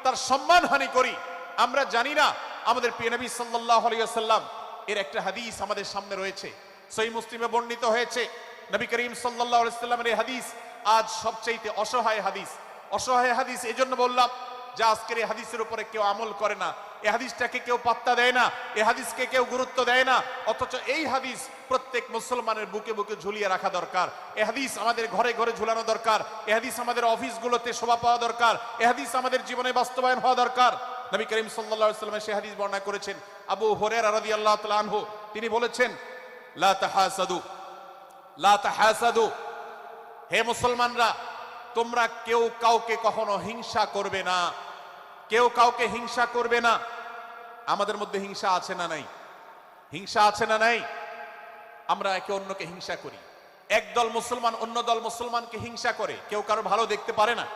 তার সম্মানহানি করি। আমরা জানি না আমাদের প্রিয় নবী সাল্লাল্লাহু আলাইহি ওয়াসাল্লাম এর একটা হাদিস আমাদের সামনে রয়েছে, সহিহ মুসলিমে বর্ণিত হয়েছে। নবী করিম সাল্লাল্লাহু আলাইহি ওয়াসাল্লামের এই হাদিস আজ সবচেয়ে অসহায় হাদিস। অসহায় হাদিস এজন্য বললাম যে আজকের এই হাদিসের উপরে কেউ আমল করে না, এই হাদিসটাকে কেউ পাত্তা দেয় না, এই হাদিসকে কেউ গুরুত্ব দেয় না। অথচ এই হাদিস প্রত্যেক মুসলমানের বুকে বুকে ঝুলিয়ে রাখা দরকার। এই হাদিস আমাদের ঘরে ঘরে ঝুলানো দরকার। এই হাদিস আমাদের অফিসগুলোতে শোভা পাওয়া দরকার। এই হাদিস আমাদের জীবনে বাস্তবায়ন হওয়া দরকার। নবী করিম সাল্লাল্লাহু আলাইহি ওয়াসাল্লাম সেই হাদিস বর্ণনা করেছেন। আবু হুরায়রা রাদিয়াল্লাহু তাআলা আনহু তিনি বলেছেন, লা তাহাসাদু, লা তাহাসাদু, হে মুসলমানরা তোমরা কেউ কাউকে কখনো হিংসা করবে না, কেউ কাউকে হিংসা করবে না। আমাদের মধ্যে হিংসা আছে না নাই? হিংসা আছে না নাই? আমরা একে অন্যকে হিংসা করি। একদল মুসলমান অন্য দল মুসলমানকে হিংসা করে, কেউ কারো ভালো দেখতে পারে না।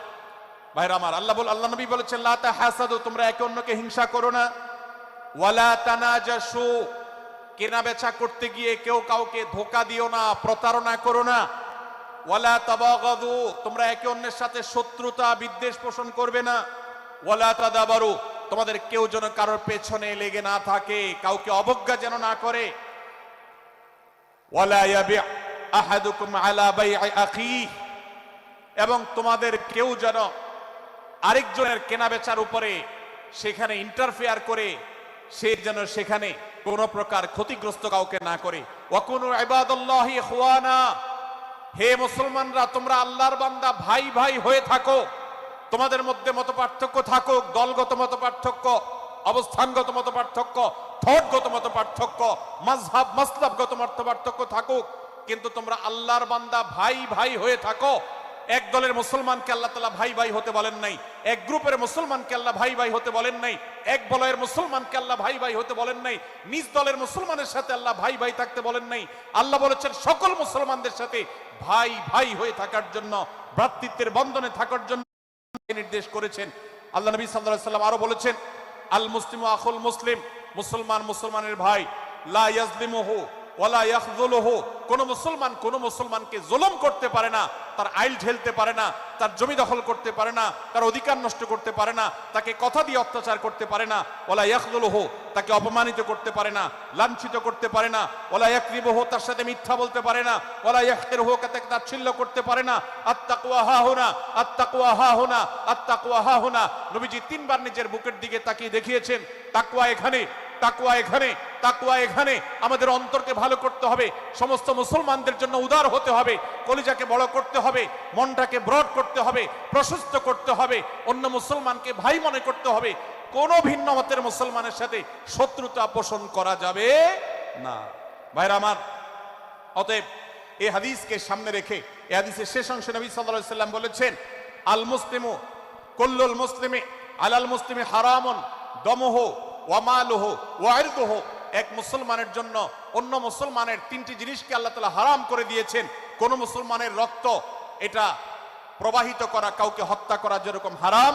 ভাইরা আমার, আল্লাহ নবী বলেছেন লা তাহাসাদু, তোমরা একে অন্যকে হিংসা করো না। ওয়ালা তানাজাসু, কেনা বেচা করতে গিয়ে কেউ কাউকে ধোঁকা দিও না, প্রতারণা করো না। ওয়ালা তাবাগাদু, তোমরা একে অন্যের সাথে শত্রুতা বিদ্বেষ পোষণ করবে না। ওয়ালা তাদাবারু, তোমাদের কেউ যেন কারোর পেছনে লেগে না থাকে, কাউকে অবজ্ঞা যেন না করে। ওয়ালা ইয়াবি আহাদুকুম আলা বাই'i আখিহি, এবং তোমাদের কেউ যেন আরেকজনের কেনা বেচার উপরে সেখানে ইন্টারফেয়ার করে সে যেন সেখানে কোন প্রকার ক্ষতিগ্রস্ত কাউকে না করে। ওয়াকুনু ইবাদাল্লাহি ইখওয়ানা, হে মুসলমানরা তোমরা আল্লাহর বান্দা ভাই ভাই হয়ে থাকো। তোমাদের মধ্যে মত পার্থক্য থাকুক, দলগত মত পার্থক্য, অবস্থানগত মত পার্থক্য, থটগত মত পার্থক্য, মাযহাব মাসলাবগত মত পার্থক্য থাকুক, কিন্তু তোমরা আল্লাহর বান্দা ভাই ভাই হয়ে থাকো। এক দলের মুসলমানকে আল্লাহ তাআলা ভাই ভাই হতে বলেন নাই, এক গ্রুপের মুসলমানকে আল্লাহ ভাই ভাই হতে বলেন নাই, এক বলয়ের মুসলমানকে আল্লাহ ভাই ভাই হতে বলেন নাই, নিজ দলের মুসলমানের সাথে আল্লাহ ভাই ভাই থাকতে বলেন নাই। আল্লাহ বলেছেন সকল মুসলমানদের সাথে ভাই ভাই হয়ে থাকার জন্য, ভ্রাতৃত্বের বন্ধনে থাকার জন্য নির্দেশ করেছেন। আল্লাহ নবী সাল্লাল্লাহু আলাইহি ওয়াসাল্লাম আরো বলেছেন, আল মুসলিমু আখুল মুসলিম, মুসলমান মুসলমানের ভাই, লা ইয়াজলিমুহু ওয়ালা ইয়াখযুলুহু, কোন মুসলমান কোন মুসলমানকে জুলুম করতে পারে না, তার আইল ঠেলতে পারে না, তার জমি দখল করতে পারে না, তার অধিকার নষ্ট করতে পারে না, তাকে কথা দিয়ে অত্যাচার করতে পারে না। ওয়ালা ইয়াখযুলুহু, তাকে অপমানিত করতে পারে না, লাঞ্ছিত করতে পারে না। ওয়ালা ইয়াকযিবুহু, তার সাথে মিথ্যা বলতে পারে না। ওয়ালা ইয়াহকিরুহু, তাকে তাচ্ছিল্য করতে পারে না। আত্তাকওয়া হাহুনা, আত্তাকওয়া হাহুনা, আত্তাকওয়া হাহুনা। নবীজি তিনবার নিজের বুকের দিকে তাকিয়ে দেখিয়েছেন, তাকওয়া এখানে, তাকওয়া এখানে, তাকওয়া এখানে। আমাদের অন্তরকে ভালো করতে হবে, সমস্ত মুসলমানদের জন্য উদার হতে হবে, কলিজাকে বড় করতে হবে, মনটাকে ব্রড করতে হবে, প্রশস্ত করতে হবে, অন্য মুসলমানকে ভাই মনে করতে হবে। কোন ভিন্ন মতের মুসলমানের সাথে শত্রুতা পোষণ করা যাবে না। ভাইরা আমার, অতএব এই হাদিসকে সামনে রেখে এই হাদিসের শেষ অংশে নবী সাল্লাল্লাহু আলাইহি সাল্লাম বলেছেন, আল মুসলিমু কুল্লুল মুসলিমি আলাল মুসলিমি হারামুন দমুহু ওয়া মালুহু ওয়া ইরদুহু। এক মুসলমানের জন্য অন্য মুসলমানের তিনটি জিনিসকে আল্লাহ তাআলা হারাম করে দিয়েছেন। কোন মুসলমানের রক্ত এটা প্রবাহিত করা, কাউকে হত্যা করা যেরকম হারাম,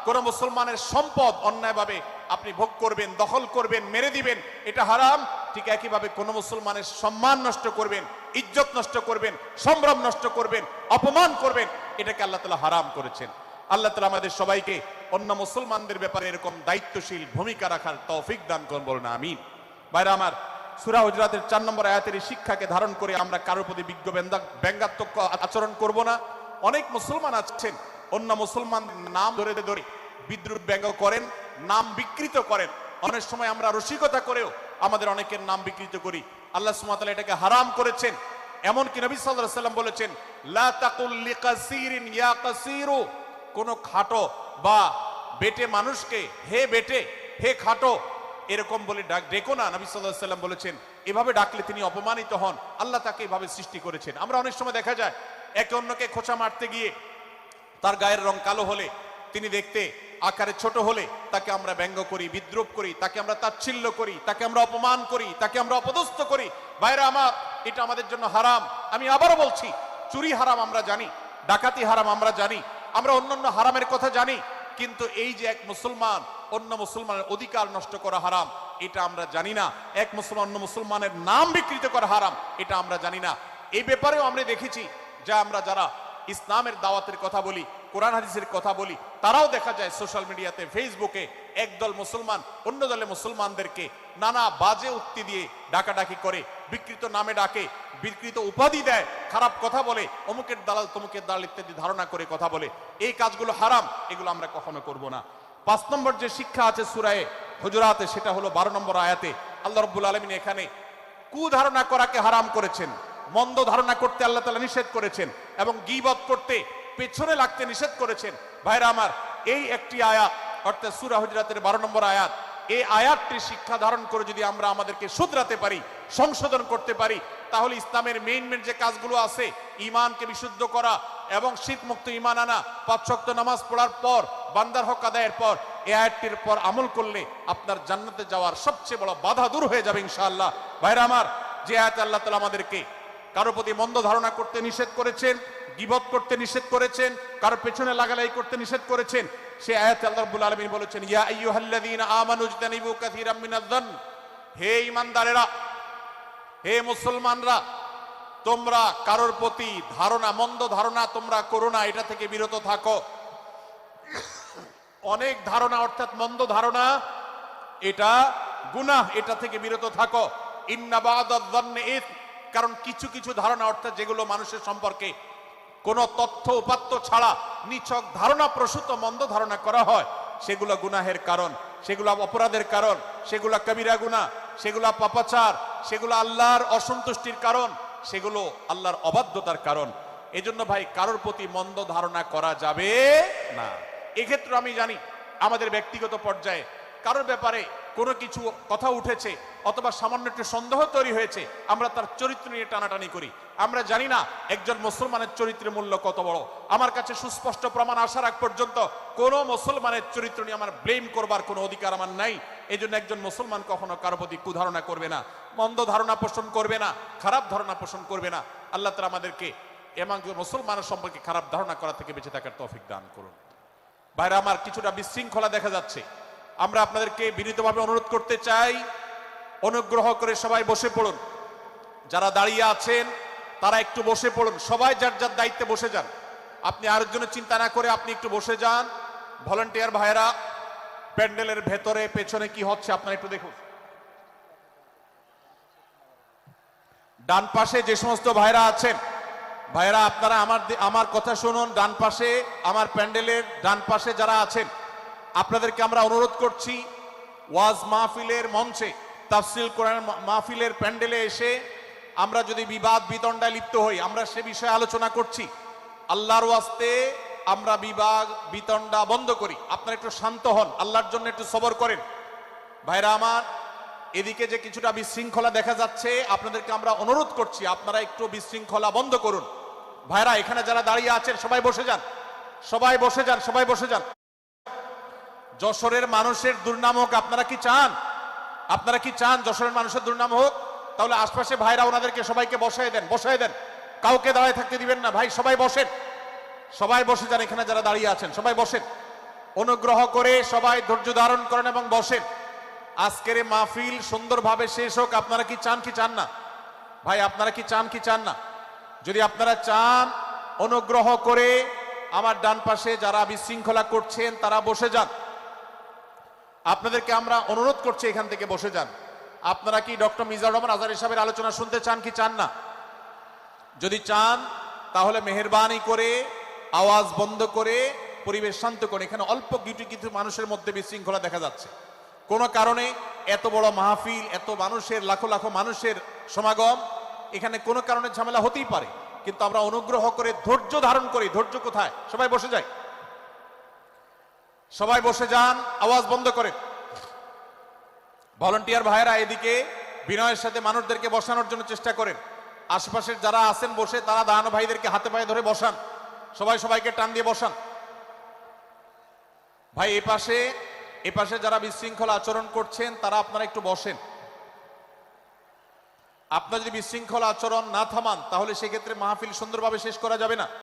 কোন মুসলমানের সম্পদ অন্যায়ভাবে আপনি ভোগ করবেন, দখল করবেন, মেরে দিবেন, এটা হারাম। ঠিক একইভাবে কোন মুসলমানের সম্মান নষ্ট করবেন, ইজ্জত নষ্ট করবেন, সম্ভ্রম নষ্ট করবেন, অপমান করবেন, এটাকে আল্লাহ তাআলা হারাম করেছেন। আল্লাহ তাআলা আমাদের সবাইকে অন্য মুসলমানদের ব্যাপারে এরকম দায়িত্বশীল ভূমিকা রাখার তৌফিক দান করুন, বলুন আমিন। ভাইরা আমার, সূরা হুজুরাতের 4 নম্বর আয়াতের এই শিক্ষাকে ধারণ করে আমরা কারোর প্রতি বিজ্ঞ ব্যঙ্গাত্মক আচরণ করব না। অনেক মুসলমান আছেন অন্য মুসলমান নাম ধরে ধরে বিদ্রুপ ব্যঙ্গ করেন, নাম বিকৃত করেন। অনেক সময় আমরা রসিকতা করেও আমাদের অনেকের নাম বিকৃত করি। আল্লাহ সুবহানাহু ওয়া তাআলা এটাকে হারাম করেছেন। এমনকি নবী সাল্লাল্লাহু আলাইহি সাল্লাম বলেছেন, লা তাকুল লিকাসিরিন ইয়া কাসিরু, কোন খাটো বা বেটে মানুষকে হে বেটে, হে খাটো এরকম বলে ডেকো না। নবী সাল্লাল্লাহু আলাইহি সাল্লাম বলেছেন, এভাবে ডাকলে তিনি অপমানিত হন। আল্লাহ তাকে এভাবে সৃষ্টি করেছেন। আমরা অনেক সময় দেখা যায় একে অন্যকে খোঁচা মারতে গিয়ে তার গায়ের রং কালো হলে, তিনি দেখতে আকারে ছোট হলে তাকে আমরা ব্যঙ্গ করি, বিদ্রুপ করি, তাকে আমরা তাচ্ছিল্য করি, তাকে আমরা অপমান করি, তাকে আমরা অপদস্থ করি। ভাইরা আমার, এটা আমাদের জন্য হারাম। আমি আবারও বলছি, চুরি হারাম আমরা জানি, ডাকাতি হারাম আমরা জানি, আমরা অন্যান্য হারামের কথা জানি, কিন্তু এই যে এক মুসলমান অন্য মুসলমানের অধিকার নষ্ট করা হারাম, এটা আমরা জানি না। এক মুসলমান অন্য মুসলমানের নাম বিকৃত করা হারাম, এটা আমরা জানি না। এই ব্যাপারেও আমরা দেখেছি যে আমরা যারা ইসলামের দাওয়াতের কথা বলি, কোরআন হাদিসের কথা বলি, তারাও দেখা যায় সোশ্যাল মিডিয়াতে, ফেসবুকে একদল মুসলমান অন্য দলে মুসলমানদেরকে নানা বাজে উক্তি দিয়ে ডাকাডাকি করে, বিকৃত নামে ডাকে, বিকৃত উপাধি দেয়, খারাপ কথা বলে, অমুকের দালাল তমুকের দালাল ইত্যাদি ধারণা করে কথা বলে। এই কাজগুলো হারাম, এগুলো আমরা কখনো করব না। 5 নম্বর যে শিক্ষা আছে সূরা হুজুরাতে, সেটা হলো 12 নম্বর আয়াতে আল্লাহ রাব্বুল আলামিন এখানে কুধারণা করাকে হারাম করেছেন, মন্দ ধারণা করতে আল্লাহ তাআলা নিষেধ করেছেন, এবং গীবত করতে, পেছনে লাগতে নিষেধ করেছেন। ভাইরা আমার, এই একটি আয়াত অর্থাৎ সূরা হুজুরাতের 12 নম্বর আয়াত, এই আয়াতটির শিক্ষা ধারণ করে যদি আমরা আমাদেরকে শুধরাতে পারি, সংশোধন করতে পারি, তাহলে ইসলামের মেইন যে কাজগুলো আছে, ঈমানকে বিশুদ্ধ করা এবং শিরক মুক্ত ঈমান আনা, 5 ওয়াক্ত নামাজ পড়ার পর, বান্দার হক আদায়ের পর, এই আয়াতটির পর আমল করলে আপনার জান্নাতে যাওয়ার সবচেয়ে বড় বাধা দূর হয়ে যাবে ইনশাআল্লাহ। ভাইরা আমার, যে আয়াতে আল্লাহ তাআলা আমাদেরকে কারো প্রতি মন্দ ধারণা করতে নিষেধ করেছেন, গীবত করতে নিষেধ করেছেন, কারো পেছনে লাগালাই করতে নিষেধ করেছেন, সে আয়াতে আল্লাহ রাব্বুল আলামিন বলেছেন, ইয়া আইয়ুহাল্লাযীনা আমানু ইজতানিবু কাসীরাম মিনায-যন্ন, হে ঈমানদারেরা, হে মুসলমানরা, তোমরা কারোর প্রতি ধারণা, মন্দ ধারণা তোমরা করো না, এটা থেকে বিরত থাকো। অনেক ধারণা অর্থাৎ মন্দ ধারণা, এটা গুনাহ, এটা থেকে বিরত থাকো। ইন্না বা'দায-যন্নি ইসম, কারণ কিছু কিছু ধারণা অর্থাৎ যেগুলো মানুষের সম্পর্কে কোনো তথ্য উপাত্ত ছাড়া নিছক ধারণা প্রসূত মন্দ ধারণা করা হয়, সেগুলো গুনাহের কারণ, সেগুলো অপরাধের কারণ, সেগুলো কবিরা গুনাহ, সেগুলো পাপাচার, সেগুলো আল্লাহর অসন্তুষ্টির কারণ, সেগুলো আল্লাহর অবাধ্যতার কারণ। এজন্য ভাই, কারোর প্রতি মন্দ ধারণা করা যাবে না। এক্ষেত্রে আমি জানি আমাদের ব্যক্তিগত পর্যায়ে কারোর ব্যাপারে কোনো কিছু কথা উঠেছে অথবা সামান্য একটু সন্দেহ তৈরি হয়েছে, আমরা তার চরিত্র নিয়ে টানাটানি করি। আমরা জানি না একজন মুসলমানের চরিত্রের মূল্য কত বড়। আমার কাছে সুস্পষ্ট প্রমাণ আসার আগ পর্যন্ত কোনো মুসলমানের চরিত্র নিয়ে আমার ব্লেম করবার কোনো অধিকার আমার নাই। এই জন্য একজন মুসলমান কখনো কারো প্রতি কুধারণা করবে না, মন্দ ধারণা পোষণ করবে না, খারাপ ধারণা পোষণ করবে না। আল্লাহ তাআলা আমাদেরকে এবং মুসলমানের সম্পর্কে খারাপ ধারণা করা থেকে বেঁচে থাকার তৌফিক দান করুন। ভাইরা আমার, কিছুটা বিশৃঙ্খলা দেখা যাচ্ছে, আমরা আপনাদেরকে বিনীতভাবে অনুরোধ করতে চাই, অনুগ্রহ করে সবাই বসে পড়ুন। যারা দাঁড়িয়ে আছেন তারা একটু বসে পড়ুন, সবাই যার যার দায়িত্বে বসে যান। আপনি আরেকজনের চিন্তা না করে আপনি একটু বসে যান। ভলান্টিয়ার ভাইরা, প্যান্ডেলের ভেতরে পেছনে কি হচ্ছে আপনারা একটু দেখুন। ডান পাশে যে সমস্ত ভাইরা আছেন, ভাইরা আপনারা আমার কথা শুনুন। ডান পাশে, আমার প্যান্ডেলের ডান পাশে যারা আছেন, আপনাদেরকে আমরা অনুরোধ করছি, ওয়াজ মাহফিলের মঞ্চে, তাফসীর কোরআন মাহফিলের প্যান্ডেলে এসে আমরা যদি বিবাদ বিতণ্ডায় লিপ্ত হই, আমরা সে বিষয়ে আলোচনা করছি, আল্লাহর ওয়াস্তে আমরা বিবাদ বিতণ্ডা বন্ধ করি। আপনারা একটু শান্ত হন, আল্লাহর জন্য একটু সবর করেন। ভাইরা আমার, এদিকে যে কিছুটা বিশৃঙ্খলা দেখা যাচ্ছে, আপনাদেরকে আমরা অনুরোধ করছি আপনারা একটু বিশৃঙ্খলা বন্ধ করুন। ভাইরা, এখানে যারা দাঁড়িয়ে আছেন সবাই বসে যান, সবাই বসে যান, সবাই বসে যান। যশোরের মানুষের দুর্নাম হোক, আপনারা কি চান? আপনারা কি চান যশোরের মানুষের দুর্নাম হোক? তাহলে আশপাশে ভাইরা ওনাদেরকে সবাইকে বসায় দেন, বসায় দেন, কাউকে দাঁড়ায় থাকতে দিবেন না। ভাই সবাই বসেন, সবাই বসে যান। এখানে যারা দাঁড়িয়ে আছেন সবাই বসেন, অনুগ্রহ করে সবাই ধৈর্য ধারণ করেন এবং বসেন। আজকের এই মাহফিল সুন্দরভাবে শেষ হোক। আপনারা কি চান কি চান না? ভাই আপনারা কি চান কি চান না? যদি আপনারা চান, অনুগ্রহ করে আমার ডান পাশে যারা বিশৃঙ্খলা করছেন তারা বসে যান। আপনাদেরকে আমরা অনুরোধ করছি এখান থেকে বসে যান। আপনারা কি ডক্টর মিজানুর রহমান আজহারী সাহেবের আলোচনা শুনতে চান কি চান না? যদি চান তাহলে মেহেরবানি করে আওয়াজ বন্ধ করে পরিবেশ শান্ত করে, এখানে অল্প কিছু মানুষের মধ্যে বিশৃঙ্খলা দেখা যাচ্ছে। কোনো কারণে এত বড় মাহফিল, এত মানুষের, লাখো লাখো মানুষের সমাগম, এখানে কোনো কারণে ঝামেলা হতেই পারে, কিন্তু আমরা অনুগ্রহ করে ধৈর্য ধারণ করি। ধৈর্য কোথায়? সবাই বসে যায়, সবাই বসে যান, আওয়াজ বন্ধ করে। ভলান্টিয়ার ভাইরা এদিকে বিনয়ের সাথে মানুষদেরকে বসানোর জন্য চেষ্টা করেন। আশেপাশের যারা আছেন বসে, তারা দাঁড়ানো ভাইদেরকে হাতে পায়ে ধরে বসান, সবাই সবাইকে টান দিয়ে বসান। ভাই এপাশে যারা বিশৃঙ্খলা আচরণ করছেন তারা আপনারা একটু বসেন। আপনারা যদি বিশৃঙ্খলা আচরণ না থামান তাহলে সেক্ষেত্রে মাহফিল সুন্দরভাবে শেষ করা যাবে না।